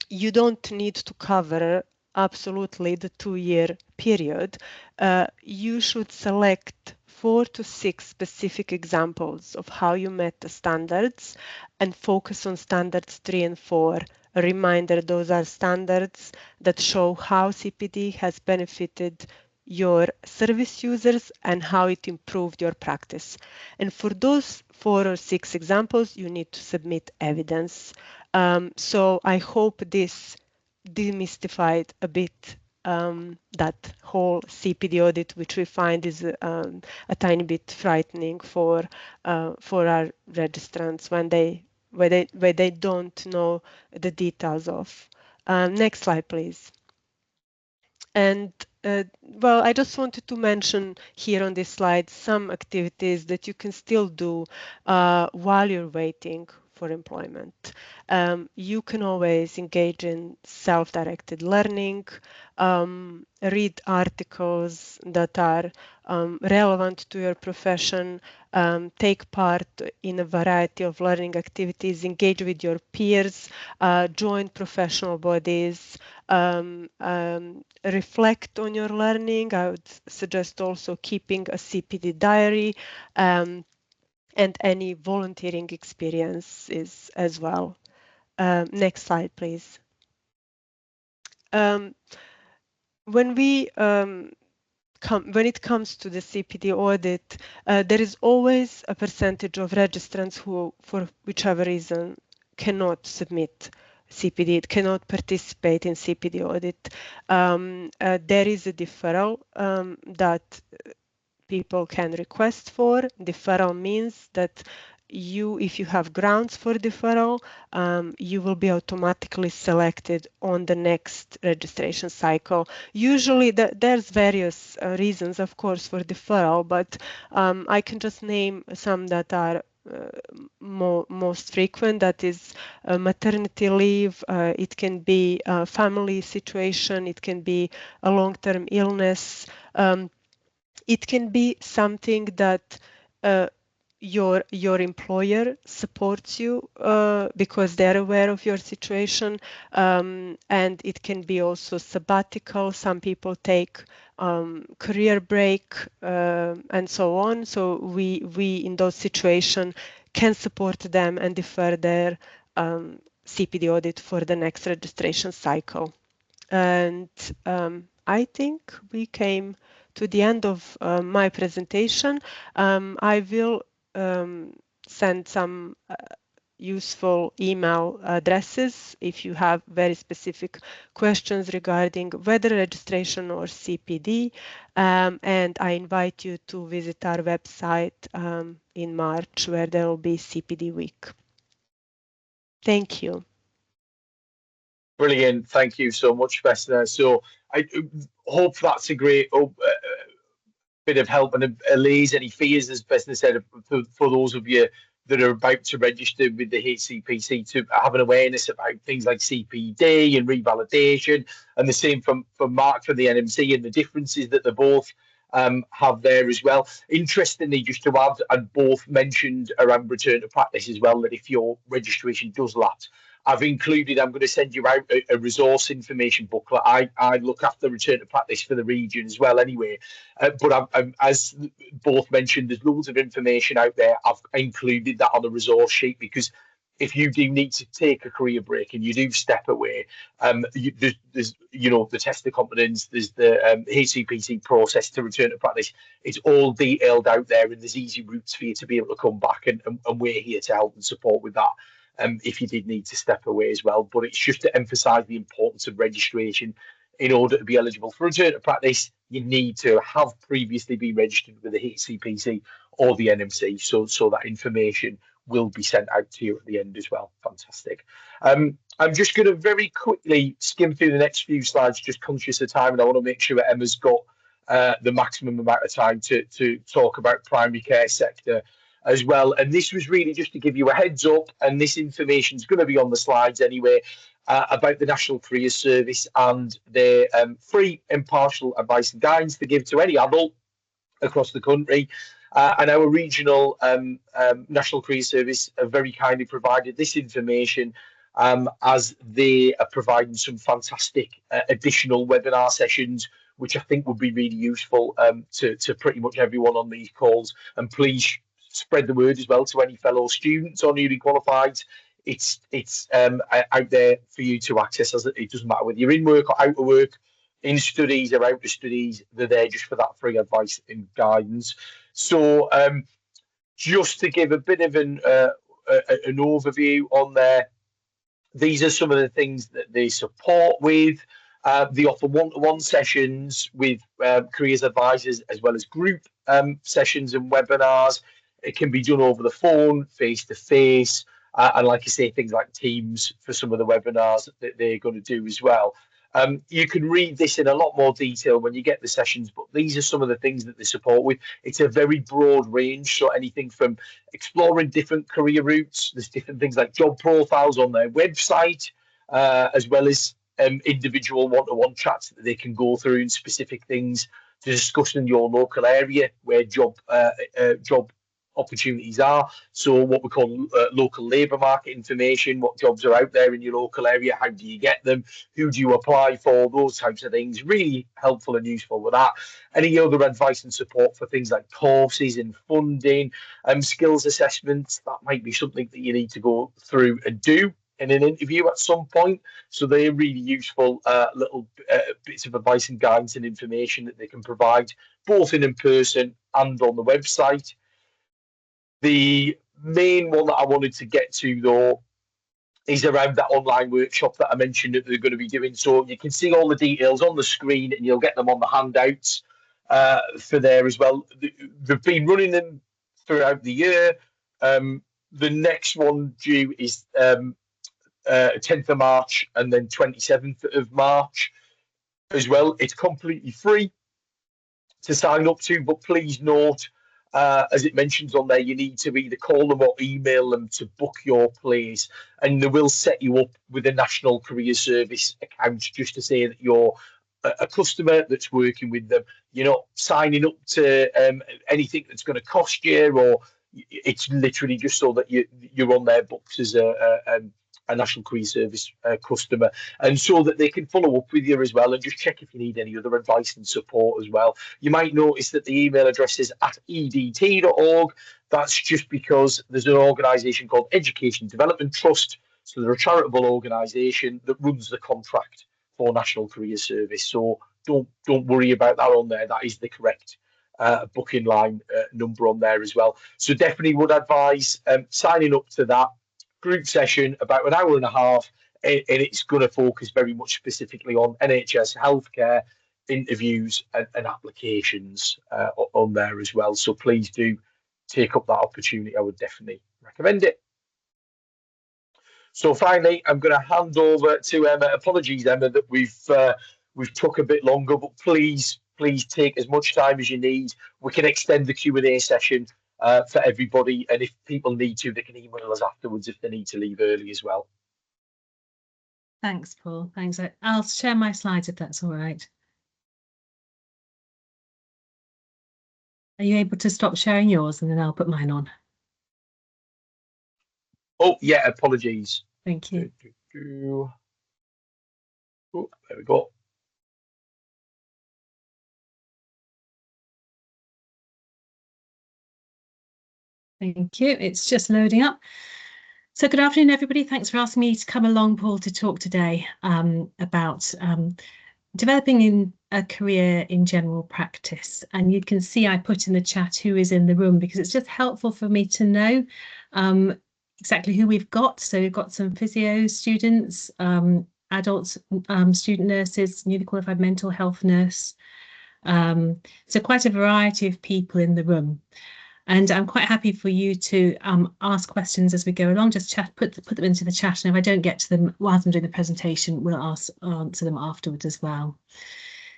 C: you don't need to cover absolutely the 2-year period. You should select 4 to 6 specific examples of how you met the standards and focus on standards 3 and 4. A reminder, those are standards that show how CPD has benefited your service users and how it improved your practice. And for those 4 or 6 examples, you need to submit evidence. So I hope this demystified a bit that whole CPD audit, which we find is a tiny bit frightening for our registrants when they don't know the details of. Next slide, please. And well, I just wanted to mention here on this slide some activities that you can still do while you're waiting for employment. You can always engage in self-directed learning, read articles that are relevant to your profession, take part in a variety of learning activities, engage with your peers, join professional bodies, reflect on your learning. I would suggest also keeping a CPD diary, and any volunteering experiences as well. Next slide, please. When it comes to the CPD audit, there is always a percentage of registrants who, for whichever reason, cannot submit CPD, cannot participate in CPD audit. There is a deferral that people can request for. Deferral means that if you have grounds for deferral, you will be automatically selected on the next registration cycle. Usually there's various reasons, of course, for deferral, but I can just name some that are most frequent. That is maternity leave, it can be a family situation, it can be a long-term illness, it can be something that your employer supports you because they're aware of your situation, and it can be also sabbatical. Some people take career break and so on. So we in those situations can support them and defer their CPD audit for the next registration cycle. And I think we came to the end of my presentation. I will send some useful email addresses if you have very specific questions regarding whether registration or CPD, and I invite you to visit our website in March, where there will be CPD week. Thank you.
A: Brilliant. Thank you so much, Vesna. So I hope that's a great bit of help and allay any fears, as Vesna said, for those of you that are about to register with the HCPC, to have an awareness about things like CPD and revalidation, and the same from Mark for the NMC, and the differences that they both have there as well. Interestingly, just to add, and both mentioned around return to practice as well, that if your registration does lapse, I'm going to send you out a resource information booklet. I look after return to practice for the region as well anyway. But as both mentioned, there's loads of information out there. I've included that on a resource sheet, because if you do need to take a career break and you do step away, there's the test of competence, there's the HCPC process to return to practice. It's all detailed out there, and there's easy routes for you to be able to come back, and we're here to help and support with that. If you did need to step away as well. But it's just to emphasise the importance of registration. In order to be eligible for return to practice, you need to have previously been registered with the HCPC or the NMC, so that information will be sent out to you at the end as well. Fantastic. I'm just going to very quickly skim through the next few slides, just conscious of time, and I want to make sure that Emma's got the maximum amount of time to talk about primary care sector as well. And this was really just to give you a heads up, and this information is going to be on the slides anyway, about the National Careers Service and their free impartial advice and guidance to give to any adult across the country. And our regional National Careers Service have very kindly provided this information, as they are providing some fantastic additional webinar sessions, which I think would be really useful to pretty much everyone on these calls. And please spread the word as well to any fellow students or newly qualified. It's out there for you to access. As it doesn't matter whether you're in work or out of work, in studies or out of studies, they're there just for that free advice and guidance. So just to give a bit of an overview on there, these are some of the things that they support with. They offer one-to-one sessions with careers advisors, as well as group sessions and webinars. It can be done over the phone, face-to-face, and like I say, things like Teams for some of the webinars that they're going to do as well. You can read this in a lot more detail when you get the sessions, but these are some of the things that they support with. It's a very broad range, so anything from exploring different career routes, there's different things like job profiles on their website, as well as individual one-to-one chats that they can go through and specific things to discuss in your local area where job opportunities are. So what we call local labour market information, what jobs are out there in your local area, how do you get them, who do you apply for, those types of things. Really helpful and useful with that. Any other advice and support for things like courses and funding, skills assessments, that might be something that you need to go through and do in an interview at some point. So they're really useful little bits of advice and guidance and information that they can provide both in person and on the website. The main one that I wanted to get to, though, is around that online workshop that I mentioned that they're going to be doing. So you can see all the details on the screen and you'll get them on the handouts for there as well. They've been running them throughout the year. The next one due is 10th of March and then 27th of March as well. It's completely free to sign up to, but please note, as it mentions on there, you need to either call them or email them to book your place, and they will set you up with a National Career Service account just to say that you're a customer that's working with them. You're not signing up to anything that's going to cost you, or it's literally just so that you're on their books as a National Career Service customer, and so that they can follow up with you as well and just check if you need any other advice and support as well. You might notice that the email address is @edt.org. That's just because there's an organisation called Education Development Trust, so they're a charitable organisation that runs the contract for National Career Service. So don't worry about that on there. That is the correct booking line number on there as well. So definitely would advise signing up to that group session, about an hour and a half, and it's going to focus very much specifically on NHS healthcare interviews and applications on there as well. So please do take up that opportunity. I would definitely recommend it. So finally, I'm going to hand over to Emma. Apologies, Emma, that we've took a bit longer, but please take as much time as you need. We can extend the Q&A session for everybody, and if people need to, they can email us afterwards if they need to leave early as well.
D: Thanks, Paul. Thanks. I'll share my slides if that's all right. Are you able to stop sharing yours and then I'll put mine on?
A: Oh, yeah, apologies.
D: Thank you.
A: Oh, there we go.
D: Thank you. It's just loading up. So good afternoon, everybody. Thanks for asking me to come along, Paul, to talk today about developing in a career in general practice. And you can see I put in the chat who is in the room, because it's just helpful for me to know exactly who we've got. So we've got some physio students, adults, student nurses, newly qualified mental health nurse. So quite a variety of people in the room. And I'm quite happy for you to ask questions as we go along. Just put them into the chat, and if I don't get to them whilst I'm doing the presentation, we'll answer them afterwards as well.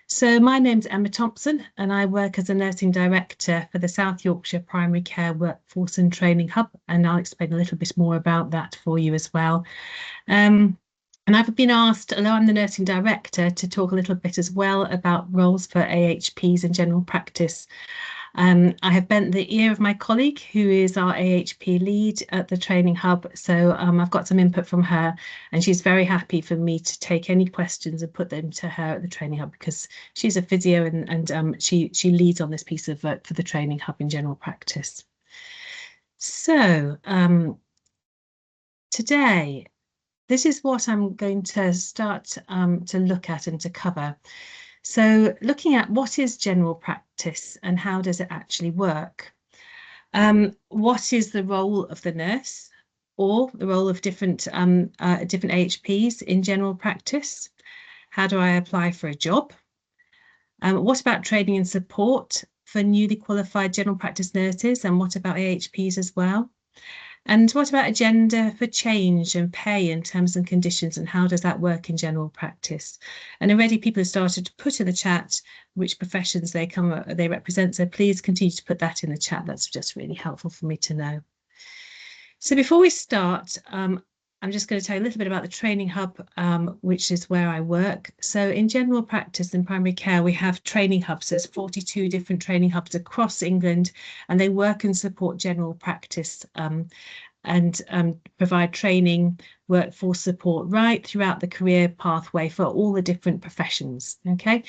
D: So my name's Emma Thompson, and I work as a nursing director for the South Yorkshire Primary Care Workforce and Training Hub, and I'll explain a little bit more about that for you as well. And I've been asked, although I'm the nursing director, to talk a little bit as well about roles for AHPs in general practice. I have bent the ear of my colleague, who is our AHP lead at the training hub. So I've got some input from her, and she's very happy for me to take any questions and put them to her at the training hub, because she's a physio and she leads on this piece of work for the training hub in general practice. So today, this is what I'm going to start to look at and to cover. So looking at what is general practice and how does it actually work? What is the role of the nurse, or the role of different AHPs in general practice? How do I apply for a job? What about training and support for newly qualified general practice nurses, and what about AHPs as well? And what about agenda for change and pay and terms and conditions, and how does that work in general practice? And already people have started to put in the chat which professions they represent, so please continue to put that in the chat. That's just really helpful for me to know. So before we start, I'm just going to tell you a little bit about the training hub, which is where I work. So in general practice in primary care, we have training hubs. There's 42 different training hubs across England, and they work and support general practice and provide training, workforce support right throughout the career pathway for all the different professions. Okay,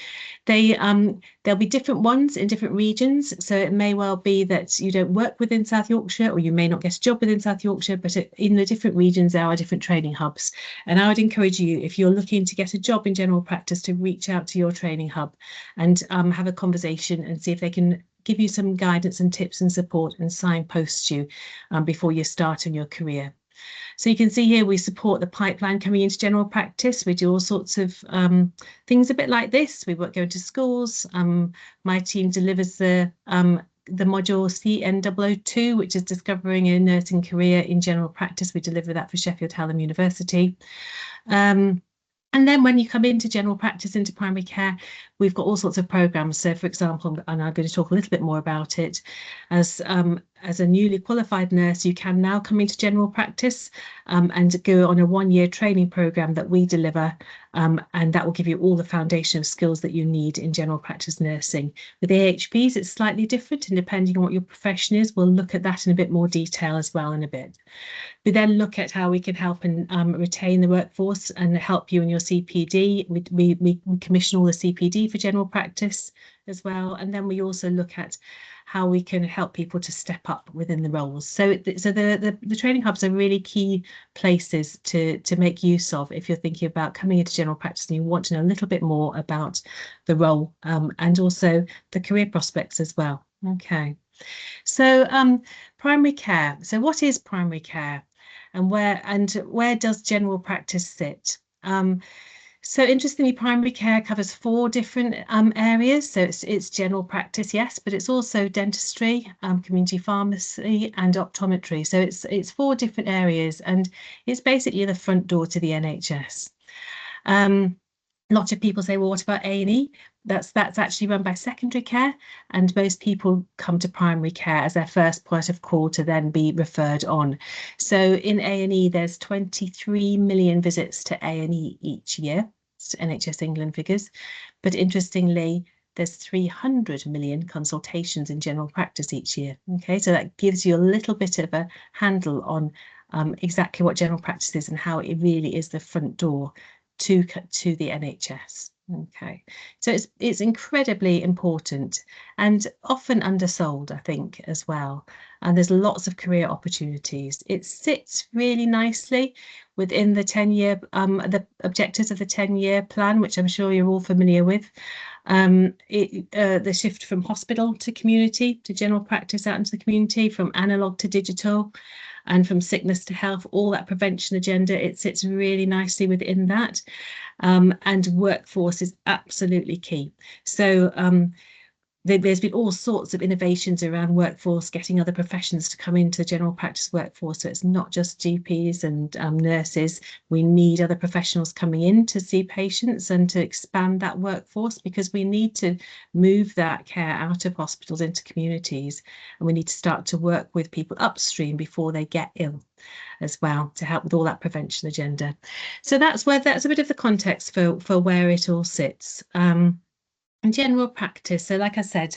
D: there'll be different ones in different regions, so it may well be that you don't work within South Yorkshire, or you may not get a job within South Yorkshire, but in the different regions there are different training hubs. And I would encourage you, if you're looking to get a job in general practice, to reach out to your training hub and have a conversation and see if they can give you some guidance and tips and support and signpost you before you start in your career. So you can see here we support the pipeline coming into general practice. We do all sorts of things a bit like this. We go into schools. My team delivers the module CN002, which is Discovering a Nursing Career in General Practice. We deliver that for Sheffield Hallam University. And then when you come into general practice, into primary care, we've got all sorts of programs. So, for example, and I'm going to talk a little bit more about it, as a newly qualified nurse, you can now come into general practice and go on a one-year training program that we deliver, and that will give you all the foundational skills that you need in general practice nursing. With AHPs, it's slightly different, and depending on what your profession is, we'll look at that in a bit more detail as well in a bit. We then look at how we can help and retain the workforce and help you in your CPD. We commission all the CPD for general practice as well. And then we also look at how we can help people to step up within the roles. So the training hubs are really key places to make use of if you're thinking about coming into general practice and you want to know a little bit more about the role and also the career prospects as well. Okay. So primary care. So what is primary care? And where does general practice sit? So interestingly, primary care covers 4 different areas. So it's general practice, yes, but it's also dentistry, community pharmacy, and optometry. So it's 4 different areas, and it's basically the front door to the NHS. Lots of people say, well, what about A&E? That's actually run by secondary care, and most people come to primary care as their first point of call to then be referred on. So in A&E, there's 23 million visits to A&E each year. It's NHS England figures. But interestingly, there's 300 million consultations in general practice each year. Okay, so that gives you a little bit of a handle on exactly what general practice is and how it really is the front door to the NHS. Okay, so it's incredibly important and often undersold, I think, as well. And there's lots of career opportunities. It sits really nicely within the 10-year, the objectives of the 10-year plan, which I'm sure you're all familiar with. The shift from hospital to community, to general practice out into the community, from analog to digital, and from sickness to health, all that prevention agenda, it sits really nicely within that. And workforce is absolutely key. So there's been all sorts of innovations around workforce, getting other professions to come into the general practice workforce. So it's not just GPs and nurses. We need other professionals coming in to see patients and to expand that workforce, because we need to move that care out of hospitals into communities. And we need to start to work with people upstream before they get ill as well, to help with all that prevention agenda. So that's a bit of the context for where it all sits. In general practice, so like I said,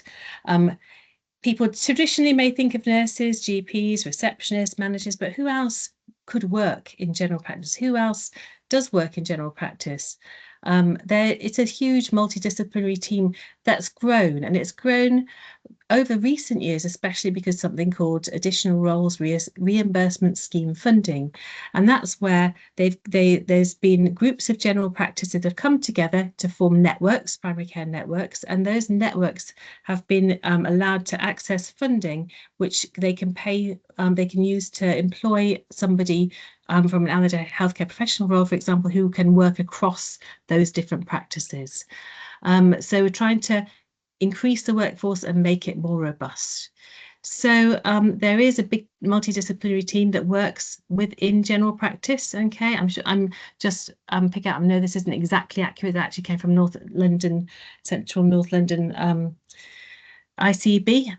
D: people traditionally may think of nurses, GPs, receptionists, managers, but who else could work in general practice? Who else does work in general practice? It's a huge multidisciplinary team that's grown, and it's grown over recent years, especially because something called additional roles reimbursement scheme funding. And that's where there's been groups of general practice that have come together to form networks, primary care networks, and those networks have been allowed to access funding, which they can use to employ somebody from an allied healthcare professional role, for example, who can work across those different practices. So we're trying to increase the workforce and make it more robust. So there is a big multidisciplinary team that works within general practice. Okay, I'm just pick out. I know this isn't exactly accurate. It actually came from North London, Central North London ICB,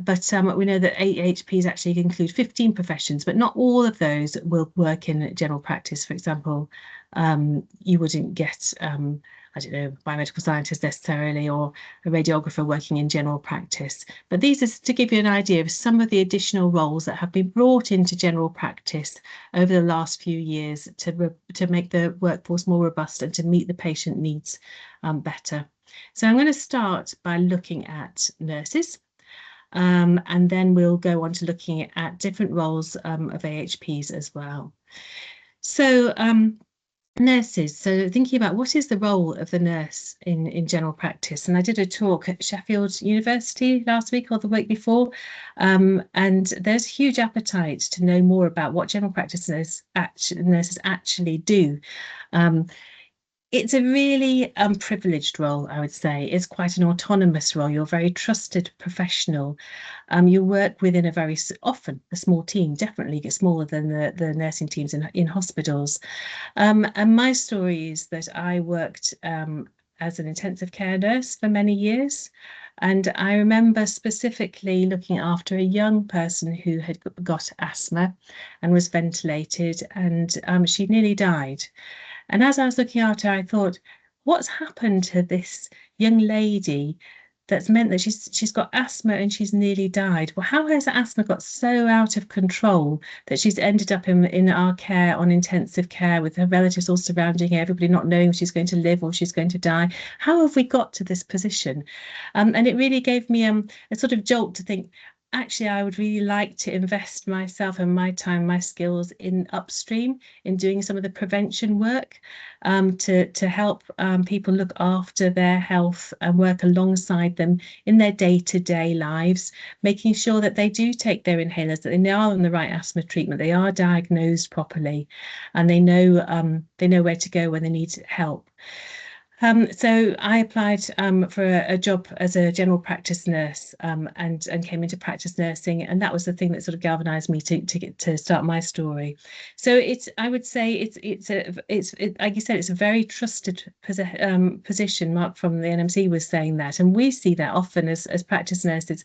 D: but we know that AHPs actually include 15 professions, but not all of those will work in general practice. For example, you wouldn't get I don't know, biomedical scientist necessarily, or a radiographer working in general practice. But these are to give you an idea of some of the additional roles that have been brought into general practice over the last few years to make the workforce more robust and to meet the patient needs better. So I'm going to start by looking at nurses, and then we'll go on to looking at different roles of AHPs as well. So nurses, so thinking about what is the role of the nurse in general practice. And I did a talk at Sheffield University last week or the week before, and there's huge appetite to know more about what general practice nurses actually do. It's a really privileged role, I would say. It's quite an autonomous role. You're a very trusted professional. You work within often a small team, definitely smaller than the nursing teams in hospitals. And my story is that I worked as an intensive care nurse for many years. And I remember specifically looking after a young person who had got asthma and was ventilated, and she nearly died. And as I was looking after her, I thought, what's happened to this young lady that's meant that she's got asthma and she's nearly died? Well, how has asthma got so out of control that she's ended up in our care on intensive care with her relatives all surrounding her, everybody not knowing if she's going to live or she's going to die? How have we got to this position? And it really gave me a sort of jolt to think, actually, I would really like to invest myself and my time, my skills in upstream, in doing some of the prevention work to help people look after their health and work alongside them in their day-to-day lives, making sure that they do take their inhalers, that they are on the right asthma treatment, they are diagnosed properly, and they know where to go when they need help. So I applied for a job as a general practice nurse and came into practice nursing, and that was the thing that sort of galvanized me to start my story. So I would say it's like you said, it's a very trusted position. Mark from the NMC was saying that, and we see that often as practice nurses.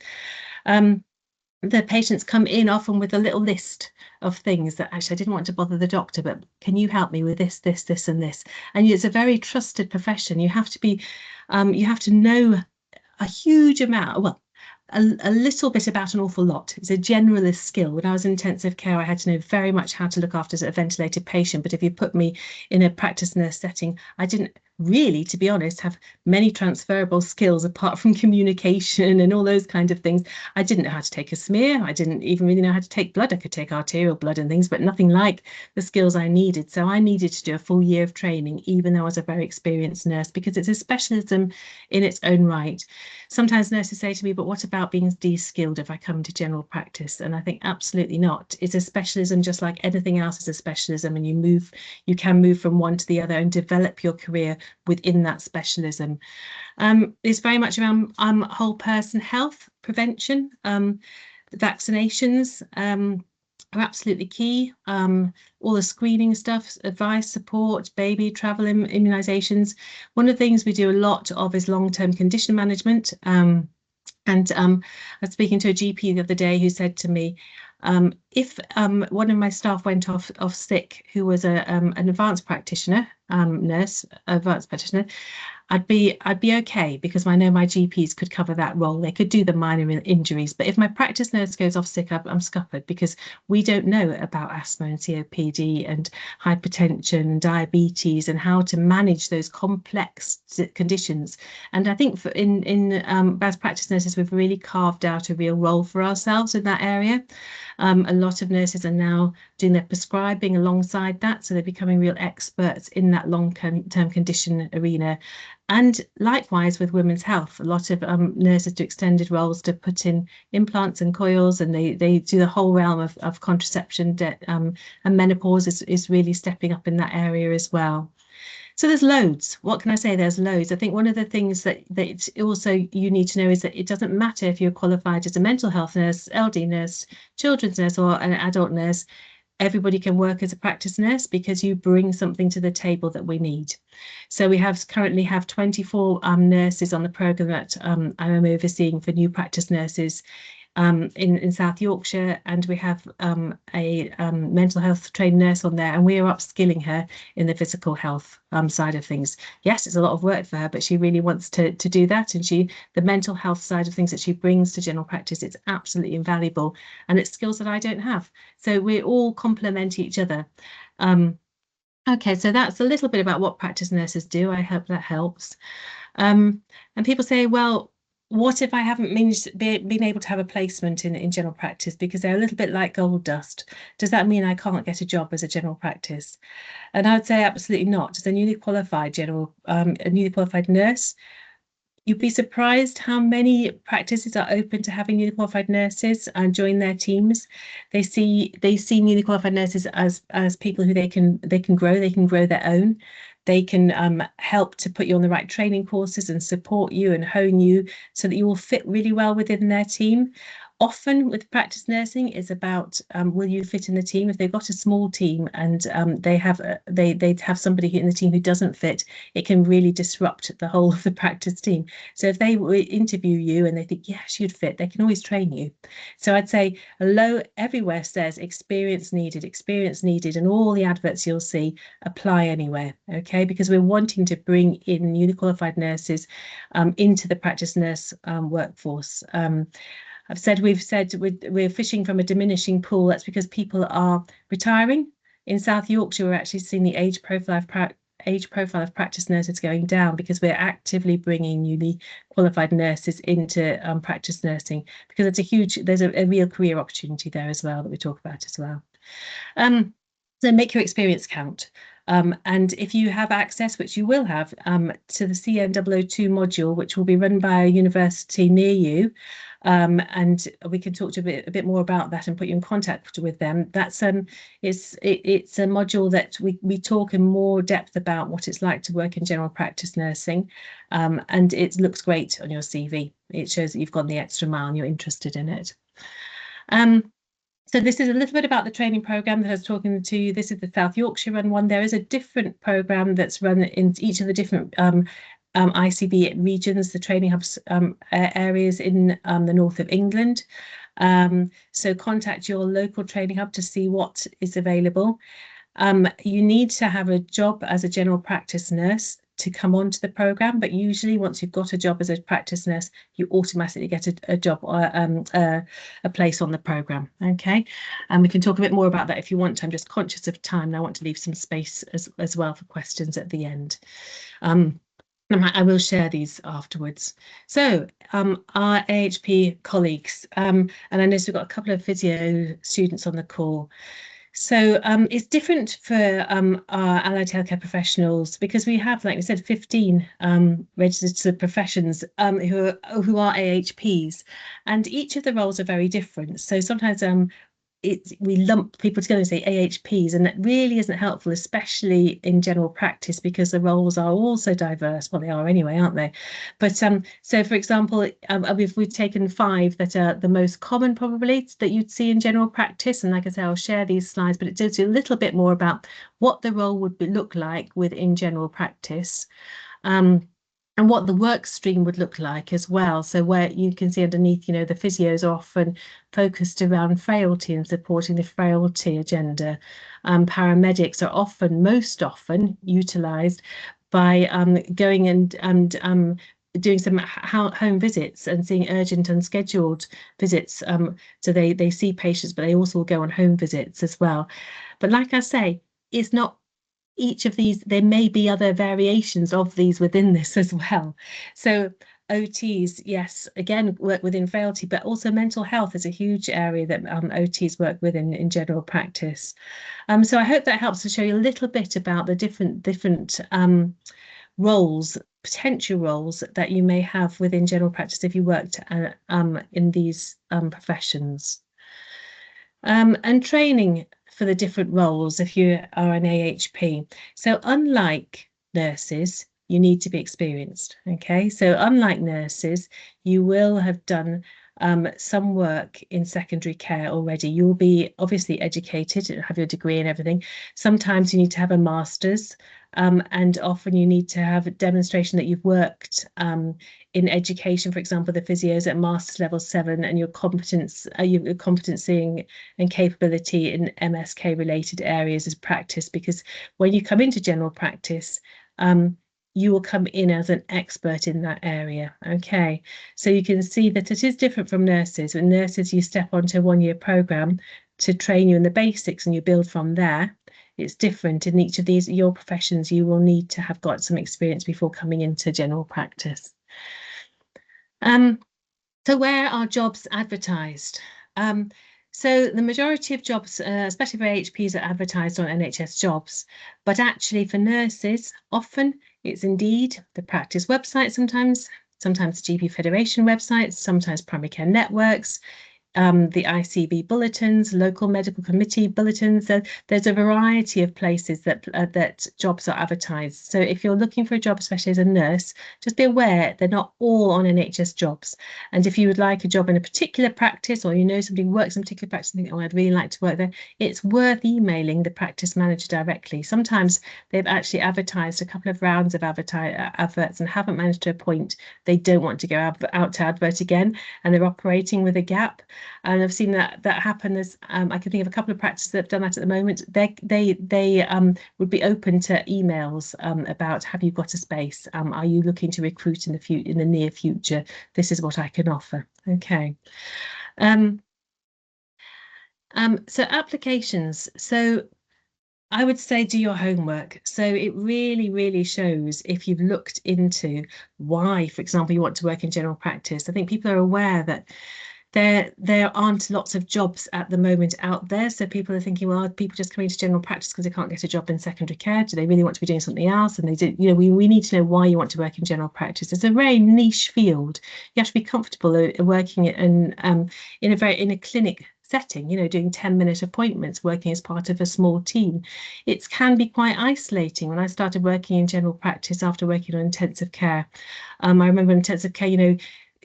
D: The patients come in often with a little list of things that actually I didn't want to bother the doctor, but can you help me with this, this, this, and this? And it's a very trusted profession. You have to be, you have to know a huge amount, well, a little bit about an awful lot. It's a generalist skill. When I was in intensive care, I had to know very much how to look after a ventilated patient. But if you put me in a practice nurse setting, I didn't really, to be honest, have many transferable skills apart from communication and all those kind of things. I didn't know how to take a smear. I didn't even really know how to take blood. I could take arterial blood and things, but nothing like the skills I needed. So I needed to do a full year of training, even though I was a very experienced nurse, because it's a specialism in its own right. Sometimes nurses say to me, but what about being de-skilled if I come to general practice? And I think absolutely not. It's a specialism just like anything else is a specialism, and you can move from one to the other and develop your career within that specialism. It's very much around whole person health, prevention. Vaccinations are absolutely key. All the screening stuff, advice, support, baby travel immunisations. One of the things we do a lot of is long-term condition management. And I was speaking to a GP the other day who said to me, if one of my staff went off sick, who was an advanced practitioner, advanced practitioner, I'd be okay, because I know my GPs could cover that role. They could do the minor injuries. But if my practice nurse goes off sick, I'm scuppered, because we don't know about asthma and COPD and hypertension and diabetes and how to manage those complex conditions. And I think as practice nurses, we've really carved out a real role for ourselves in that area. A lot of nurses are now doing their prescribing alongside that, so they're becoming real experts in that long-term condition arena. And likewise with women's health, a lot of nurses do extended roles to put in implants and coils, and they do the whole realm of contraception, and menopause is really stepping up in that area as well. So there's loads. What can I say? There's loads. I think one of the things that also you need to know is that it doesn't matter if you're qualified as a mental health nurse, LD nurse, children's nurse, or an adult nurse. Everybody can work as a practice nurse because you bring something to the table that we need. So we currently have 24 nurses on the programme that I am overseeing for new practice nurses in South Yorkshire, and we have a mental health trained nurse on there, and we are upskilling her in the physical health side of things. Yes, it's a lot of work for her, but she really wants to do that, and the mental health side of things that she brings to general practice, it's absolutely invaluable, and it's skills that I don't have. So we all complement each other. Okay, so that's a little bit about what practice nurses do. I hope that helps. And people say, well, what if I haven't been able to have a placement in general practice because they're a little bit like gold dust? Does that mean I can't get a job as a general practice? And I would say absolutely not. As a newly qualified nurse, you'd be surprised how many practices are open to having newly qualified nurses and join their teams. They see newly qualified nurses as people who they can grow their own. They can help to put you on the right training courses and support you and hone you so that you will fit really well within their team. Often with practice nursing is about will you fit in the team? If they've got a small team and they have somebody in the team who doesn't fit, it can really disrupt the whole of the practice team. So if they interview you and they think, yes, you'd fit, they can always train you. So I'd say everywhere says experience needed, and all the adverts you'll see apply anywhere, okay? Because we're wanting to bring in newly qualified nurses into the practice nurse workforce. We've said we're fishing from a diminishing pool. That's because people are retiring. In South Yorkshire, we're actually seeing the age profile of practice nurses going down because we're actively bringing newly qualified nurses into practice nursing, because there's a real career opportunity there as well that we talk about as well. So make your experience count. And if you have access, which you will have, to the CN002 module, which will be run by a university near you, and we can talk to you a bit more about that and put you in contact with them. That's it's a module that we talk in more depth about what it's like to work in general practice nursing, and it looks great on your CV. It shows that you've gone the extra mile and you're interested in it. So this is a little bit about the training programme that I was talking to you. This is the South Yorkshire run one. There is a different programme that's run in each of the different ICB regions, the training hubs areas in the north of England. So contact your local training hub to see what is available. You need to have a job as a general practice nurse to come onto the programme, but usually once you've got a job as a practice nurse, you automatically get a job or a place on the programme. Okay, and we can talk a bit more about that if you want to. I'm just conscious of time and I want to leave some space as well for questions at the end. I will share these afterwards. So our AHP colleagues, and I notice we've got a couple of physio students on the call. So it's different for our allied healthcare professionals because we have, like we said, 15 registered professions who are AHPs, and each of the roles are very different. So sometimes we lump people together and say AHPs, and that really isn't helpful, especially in general practice, because the roles are all so diverse. Well, they are anyway, aren't they? But so for example, we've taken 5 that are the most common probably that you'd see in general practice, and like I say, I'll share these slides, but it tells you a little bit more about what the role would look like within general practice. And what the work stream would look like as well. So where you can see underneath, the physios are often focused around frailty and supporting the frailty agenda. Paramedics are most often utilised by going and doing some home visits and seeing urgent and scheduled visits. So they see patients, but they also will go on home visits as well. But like I say, it's not each of these, there may be other variations of these within this as well. So OTs, yes, again, work within frailty, but also mental health is a huge area that OTs work within in general practice. So I hope that helps to show you a little bit about the different roles, potential roles that you may have within general practice if you worked in these professions. And training for the different roles if you are an AHP. So unlike nurses, you need to be experienced. Okay, so unlike nurses, you will have done some work in secondary care already. You'll be obviously educated, have your degree and everything. Sometimes you need to have a master's, and often you need to have a demonstration that you've worked in education. For example, the physios at master's level 7, and your competence, your competency and capability in MSK related areas is practice, because when you come into general practice, you will come in as an expert in that area. Okay, so you can see that it is different from nurses. With nurses, you step onto a 1-year program to train you in the basics and you build from there. It's different in each of these, your professions. You will need to have got some experience before coming into general practice. So where are jobs advertised? So the majority of jobs, especially for HPs, are advertised on NHS Jobs, but actually for nurses, often it's Indeed, the practice website sometimes GP Federation websites, sometimes primary care networks, the ICB bulletins, local medical committee bulletins. So there's a variety of places that jobs are advertised. So if you're looking for a job, especially as a nurse, just be aware they're not all on NHS Jobs. And if you would like a job in a particular practice, or you know somebody who works in a particular practice and think, oh, I'd really like to work there, it's worth emailing the practice manager directly. Sometimes they've actually advertised a couple of rounds of adverts and haven't managed to appoint. They don't want to go out to advert again, and they're operating with a gap. And I've seen that happen. There's I can think of a couple of practices that have done that at the moment. They would be open to emails about, have you got a space? Are you looking to recruit in the near future? This is what I can offer. Okay. So applications. So I would say do your homework. So it really, really shows if you've looked into why, for example, you want to work in general practice. I think people are aware that there aren't lots of jobs at the moment out there. So people are thinking, well, are people just coming to general practice because they can't get a job in secondary care? Do they really want to be doing something else? And they do, you know, we need to know why you want to work in general practice. It's a very niche field. You have to be comfortable working in a clinic setting, you know, doing 10-minute appointments, working as part of a small team. It can be quite isolating. When I started working in general practice after working on intensive care, I remember in intensive care, you know,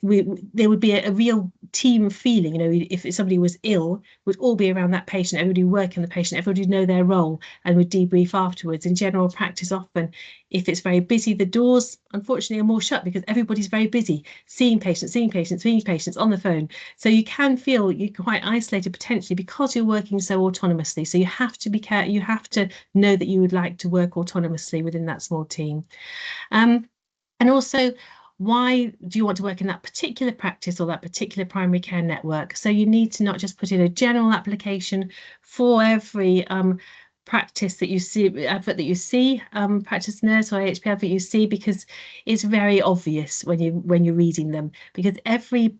D: there would be a real team feeling. You know, if somebody was ill, we'd all be around that patient, everybody work on the patient, everybody would know their role and would debrief afterwards. In general practice, often, if it's very busy, the doors, unfortunately, are more shut because everybody's very busy, seeing patients on the phone. So you can feel you're quite isolated potentially because you're working so autonomously. So you have to be careful. You have to know that you would like to work autonomously within that small team. And also, why do you want to work in that particular practice or that particular primary care network? So you need to not just put in a general application for every practice that you see, advert that you see, practice nurse or HP advert you see, because it's very obvious when you're reading them, because every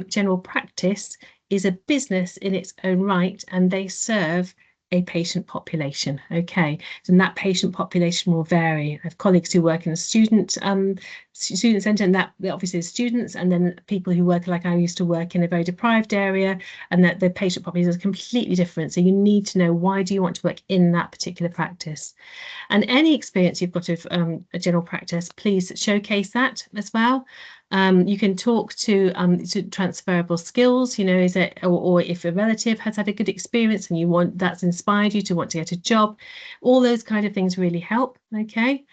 D: general practice is a business in its own right, and they serve a patient population. Okay, and that patient population will vary. I have colleagues who work in a student centre, and that obviously is students, and then people who work, like I used to work in a very deprived area, and that the patient population is completely different. So you need to know, why do you want to work in that particular practice? And any experience you've got of a general practice, please showcase that as well. You can talk to transferable skills, you know, is it, or if a relative has had a good experience and you want, that's inspired you to want to get a job, all those kind of things really help. Okay.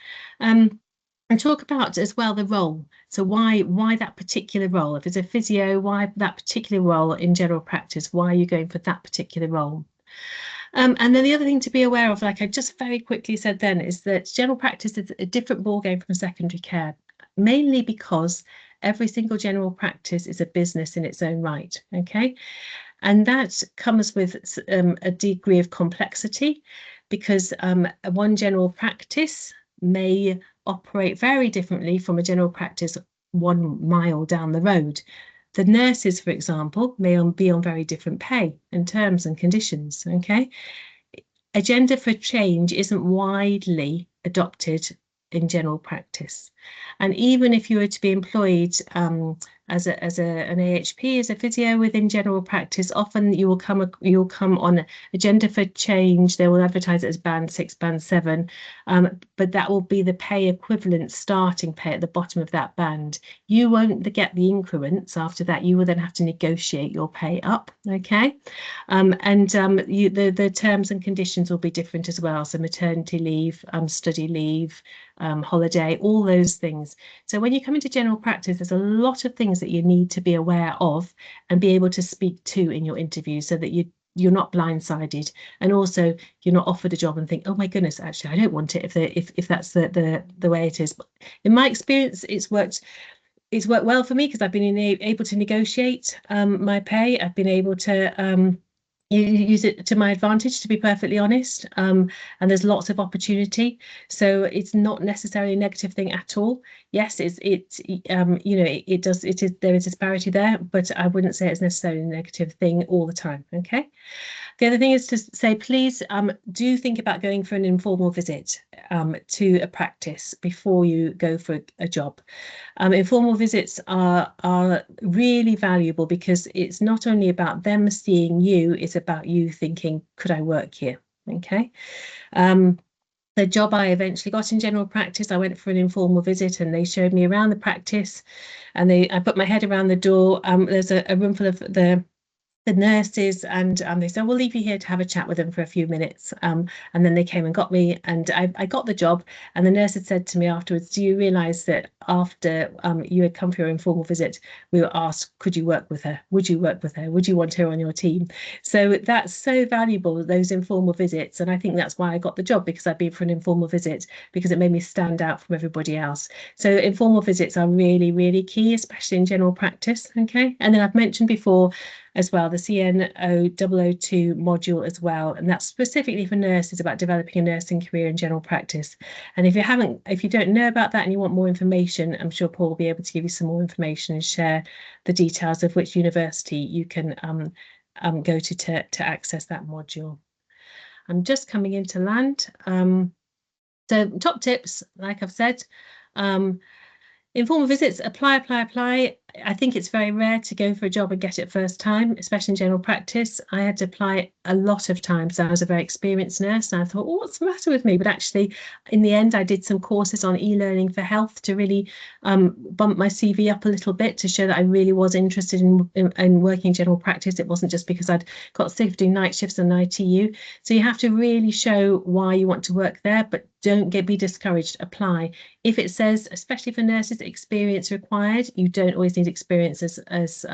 D: And talk about as well the role. So why that particular role? If it's a physio, why that particular role in general practice? Why are you going for that particular role? And then the other thing to be aware of, like I just very quickly said then, is that general practice is a different ballgame from secondary care, mainly because every single general practice is a business in its own right. Okay, and that comes with a degree of complexity, because one general practice may operate very differently from a general practice 1 mile down the road. The nurses, for example, may be on very different pay and terms and conditions. Okay, agenda for change isn't widely adopted in general practice, and even if you were to be employed as an AHP, as a physio within general practice, often you'll come on agenda for change. They will advertise it as band 6, band 7, but that will be the pay equivalent starting pay at the bottom of that band. You won't get the increments after that. You will then have to negotiate your pay up, okay? The terms and conditions will be different as well. So maternity leave, study leave, holiday, all those things. So when you come into general practice, there's a lot of things that you need to be aware of and be able to speak to in your interview, so that you're not blindsided, and also you're not offered a job and think, oh my goodness, actually I don't want it, if that's the way it is. But in my experience, it's worked well for me, because I've been able to negotiate my pay. I've been able to use it to my advantage, to be perfectly honest, and there's lots of opportunity, so it's not necessarily a negative thing at all. Yes, there is disparity there, but I wouldn't say it's necessarily a negative thing all the time. Okay. The other thing is to say, please do think about going for an informal visit to a practice before you go for a job. Informal visits are really valuable, because it's not only about them seeing you, it's about you thinking, could I work here? Okay. The job I eventually got in general practice, I went for an informal visit and they showed me around the practice, and I put my head around the door. There's a room full of the nurses, and they said, we'll leave you here to have a chat with them for a few minutes, and then they came and got me, and I got the job. And the nurse had said to me afterwards, do you realise that after you had come for your informal visit, we were asked, could you work with her? Would you work with her? Would you want her on your team? So that's so valuable, those informal visits, and I think that's why I got the job, because I'd been for an informal visit, because it made me stand out from everybody else. So informal visits are really, really key, especially in general practice. Okay. And then I've mentioned before as well the CN002 module as well, and that's specifically for nurses, about developing a nursing career in general practice. And if you don't know about that and you want more information, I'm sure Paul will be able to give you some more information and share the details of which university you can go to access that module. I'm just coming into land. So top tips, like I've said, informal visits, apply. I think it's very rare to go for a job and get it first time, especially in general practice. I had to apply a lot of times. I was a very experienced nurse, and I thought, oh, what's the matter with me? But actually, in the end, I did some courses on e-learning for health to really bump my CV up a little bit, to show that I really was interested in working in general practice. It wasn't just because I'd got sick of doing night shifts in ITU. So you have to really show why you want to work there, but don't be discouraged. Apply. If it says, especially for nurses, experience required, you don't always need experience as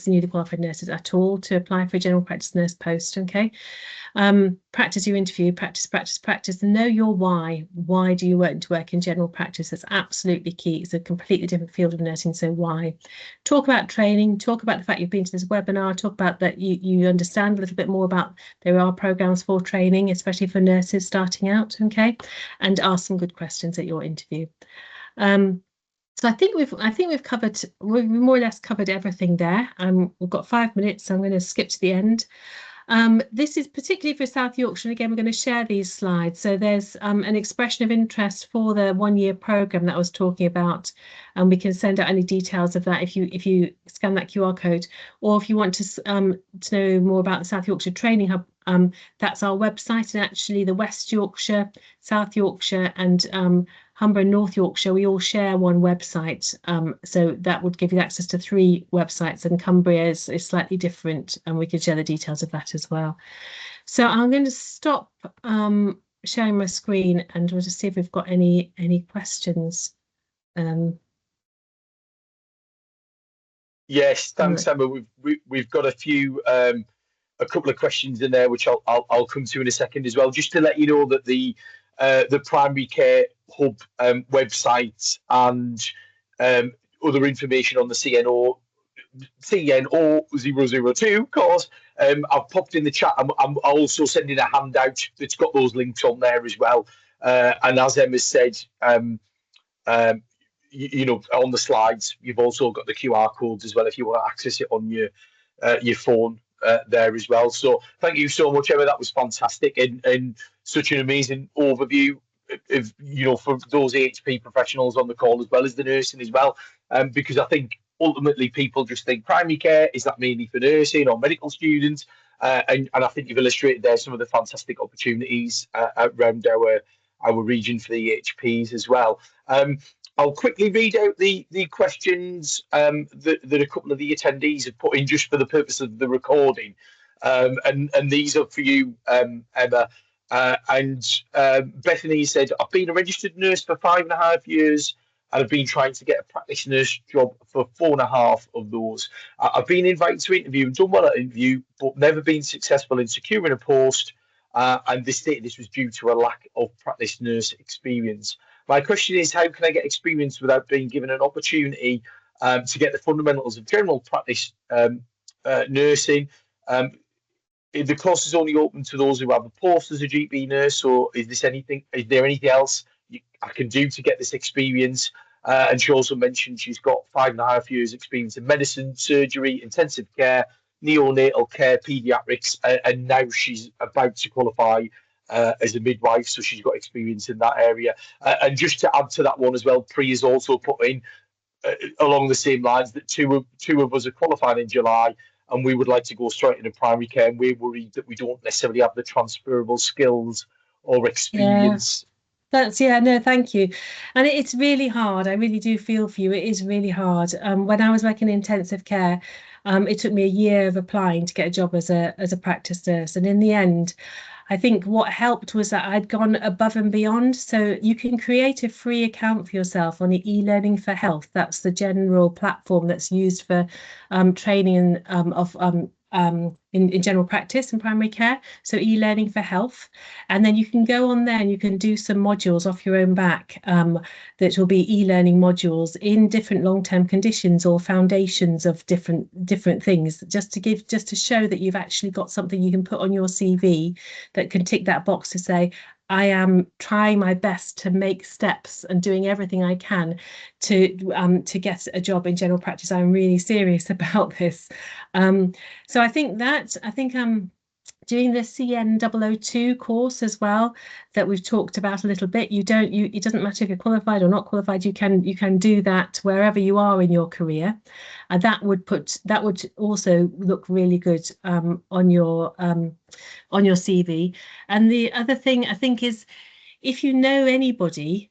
D: newly qualified nurses at all to apply for a general practice nurse post. Okay. Practice your interview, practice. Know your why. Why do you want to work in general practice? That's absolutely key. It's a completely different field of nursing, so why? Talk about training, talk about the fact you've been to this webinar, talk about that you understand a little bit more about there are programs for training, especially for nurses starting out, okay? And ask some good questions at your interview. So I think we've covered, we've more or less covered everything there. We've got 5 minutes, so I'm going to skip to the end. This is particularly for South Yorkshire. Again, we're going to share these slides. So there's an expression of interest for the one-year programme that I was talking about, and we can send out any details of that if you scan that QR code, or if you want to know more about the South Yorkshire Training Hub. That's our website, and actually the West Yorkshire, South Yorkshire, and Humber and North Yorkshire, we all share one website, so that would give you access to 3 websites, and Cumbria is slightly different, and we can share the details of that as well. So I'm going to stop sharing my screen, and we'll just see if we've got any questions.
A: Yes, thanks, Emma. We've got a couple of questions in there, which I'll come to in a second as well. Just to let you know that the Primary Care Hub website and other information on the CNO 002 course, I've popped in the chat. I'm also sending a handout that's got those links on there as well. And as Emma said, you know, on the slides, you've also got the QR codes as well if you want to access it on your phone there as well. So thank you so much, Emma. That was fantastic, and such an amazing overview of, you know, for those HP professionals on the call, as well as the nursing as well, because I think ultimately people just think primary care, is that mainly for nursing or medical students? And I think you've illustrated there some of the fantastic opportunities around our region for the EHPs as well. I'll quickly read out the questions that a couple of the attendees have put in just for the purpose of the recording. And these are for you, Emma. Bethany said, I've been a registered nurse for 5.5 years, and I've been trying to get a practice nurse job for 4.5 of those. I've been invited to interview and done well at interview, but never been successful in securing a post. And they stated this was due to a lack of practice nurse experience. My question is, how can I get experience without being given an opportunity to get the fundamentals of general practice nursing? The course is only open to those who have a post as a GP nurse, or is there anything else I can do to get this experience? And she also mentioned she's got 5.5 years experience in medicine, surgery, intensive care, neonatal care, paediatrics, and now she's about to qualify as a midwife, so she's got experience in that area. And just to add to that one as well, Pri has also put in along the same lines that two of us are qualifying in July, and we would like to go straight into primary care, and we're worried that we don't necessarily have the transferable skills or experience.
D: No, thank you. And it's really hard. I really do feel for you. It is really hard. When I was working in intensive care, it took me a year of applying to get a job as a practice nurse. And in the end, I think what helped was that I'd gone above and beyond. So you can create a free account for yourself on the eLearning for Health. That's the general platform that's used for training in general practice and primary care, so eLearning for Health. And then you can go on there and you can do some modules off your own back that will be e-learning modules in different long-term conditions or foundations of different things, just to show that you've actually got something you can put on your CV that can tick that box to say, I am trying my best to make steps and doing everything I can to get a job in general practice. I'm really serious about this. So I think doing the CN002 course as well that we've talked about a little bit. It doesn't matter if you're qualified or not qualified. You can do that wherever you are in your career, and that would also look really good on your CV. And the other thing I think is, if you know anybody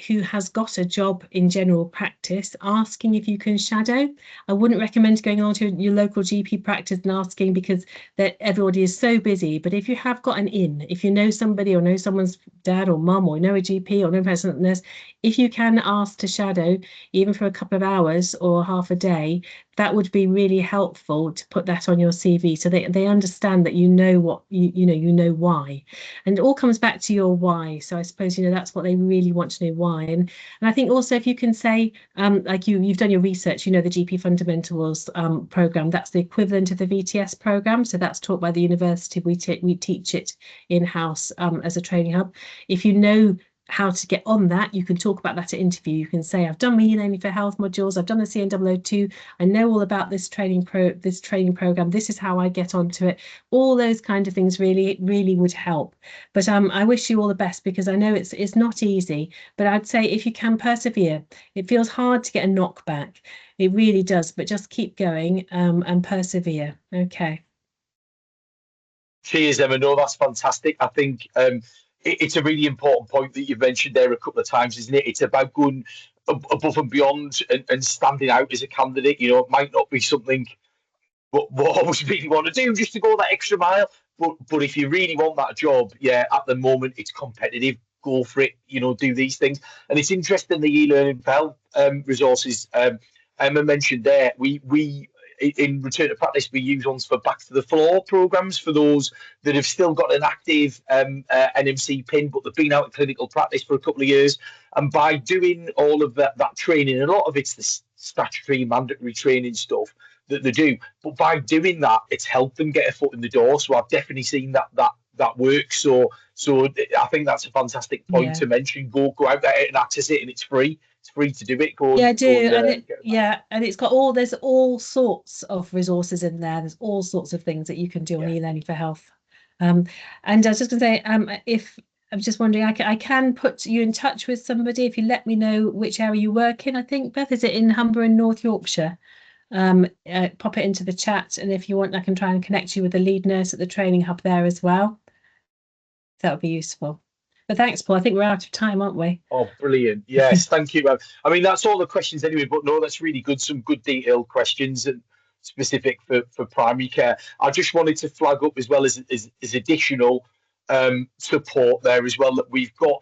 D: who has got a job in general practice, asking if you can shadow. I wouldn't recommend going on to your local GP practice and asking, because everybody is so busy. But if you have got an in, if you know somebody or know someone's dad or mum or know a GP or know a personal nurse, if you can ask to shadow, even for a couple of hours or half a day, that would be really helpful to put that on your CV, so they understand that you know what you know why. And it all comes back to your why. So I suppose that's what they really want to know, why. And I think also, if you can say, like you've done your research, the GP Fundamentals program, that's the equivalent of the VTS program. So that's taught by the university. We teach it in-house as a training hub. If you know how to get on that, you can talk about that at interview. You can say, I've done my eLearning for Health modules, I've done the CN002, I know all about this training program, this is how I get onto it. All those kind of things really would help. But I wish you all the best, because I know it's not easy, but I'd say if you can persevere. It feels hard to get a knockback, it really does, but just keep going and persevere. Okay.
A: Cheers, Emma. No, that's fantastic. I think it's a really important point that you've mentioned there a couple of times, isn't it? It's about going above and beyond and standing out as a candidate. It might not be something what I always really want to do, just to go that extra mile. But if you really want that job, at the moment it's competitive. Go for it. Do these things. And it's interesting, the eLearning for Health resources Emma mentioned there. We in Return to Practice, we use ones for back to the floor programs for those that have still got an active NMC pin, but they've been out in clinical practice for a couple of years. And by doing all of that training, and a lot of it's the statutory mandatory training stuff that they do, but by doing that, it's helped them get a foot in the door. So I've definitely seen that works. So I think that's a fantastic point to mention. Go out there and access it, and it's free. It's free to do it.
D: And it's got there's all sorts of resources in there. There's all sorts of things that you can do on eLearning for Health. And I was just going to say, if I'm just wondering, I can put you in touch with somebody if you let me know which area you work in. I think, Beth, is it in Humber and North Yorkshire? Pop it into the chat, and if you want, I can try and connect you with the lead nurse at the training hub there as well. That would be useful. But thanks, Paul. I think we're out of time, aren't we?
A: Oh, brilliant. Yes, thank you. I mean, that's all the questions anyway, but no, that's really good. Some good detailed questions and specific for primary care. I just wanted to flag up as well as additional support there as well, that we've got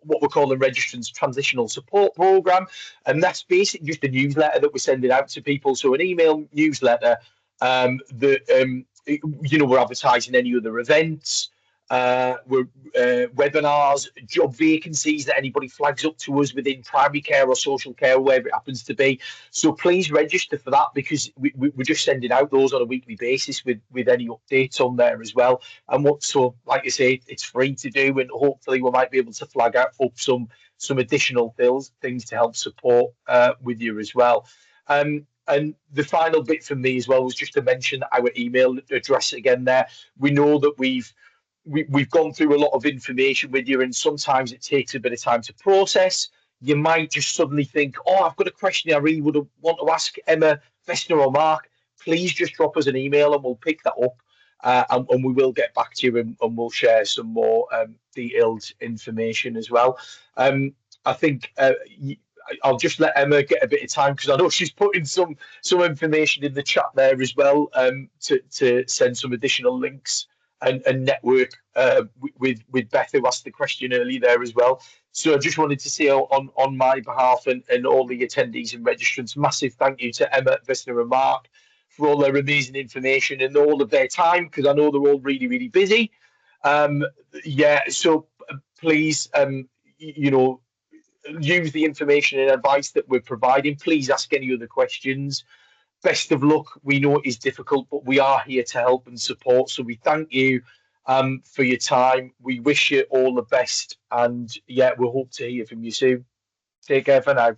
A: what we're calling Registrants Transitional Support Programme. And that's basically just a newsletter that we're sending out to people. So an email newsletter that, you know, we're advertising any other events, webinars, job vacancies that anybody flags up to us within primary care or social care, wherever it happens to be. So please register for that, because we're just sending out those on a weekly basis with any updates on there as well. And so, like I say, it's free to do, and hopefully we might be able to flag up some additional things to help support with you as well. And the final bit for me as well was just to mention our email address again there. We know that we've gone through a lot of information with you, and sometimes it takes a bit of time to process. You might just suddenly think, oh, I've got a question I really would want to ask Emma, Vesna or Mark. Please just drop us an email and we'll pick that up, and we will get back to you, and we'll share some more detailed information as well. I think I'll just let Emma get a bit of time, because I know she's putting some information in the chat there as well, to send some additional links and network with Beth, who asked the question earlier there as well. So I just wanted to say on my behalf and all the attendees and registrants, massive thank you to Emma, Vesna and Mark for all their amazing information and all of their time, because I know they're all really, really busy. Yeah, so please, you know, use the information and advice that we're providing. Please ask any other questions. Best of luck. We know it is difficult, but we are here to help and support. So we thank you for your time. We wish you all the best, and yeah, we'll hope to hear from you soon. Take care for now.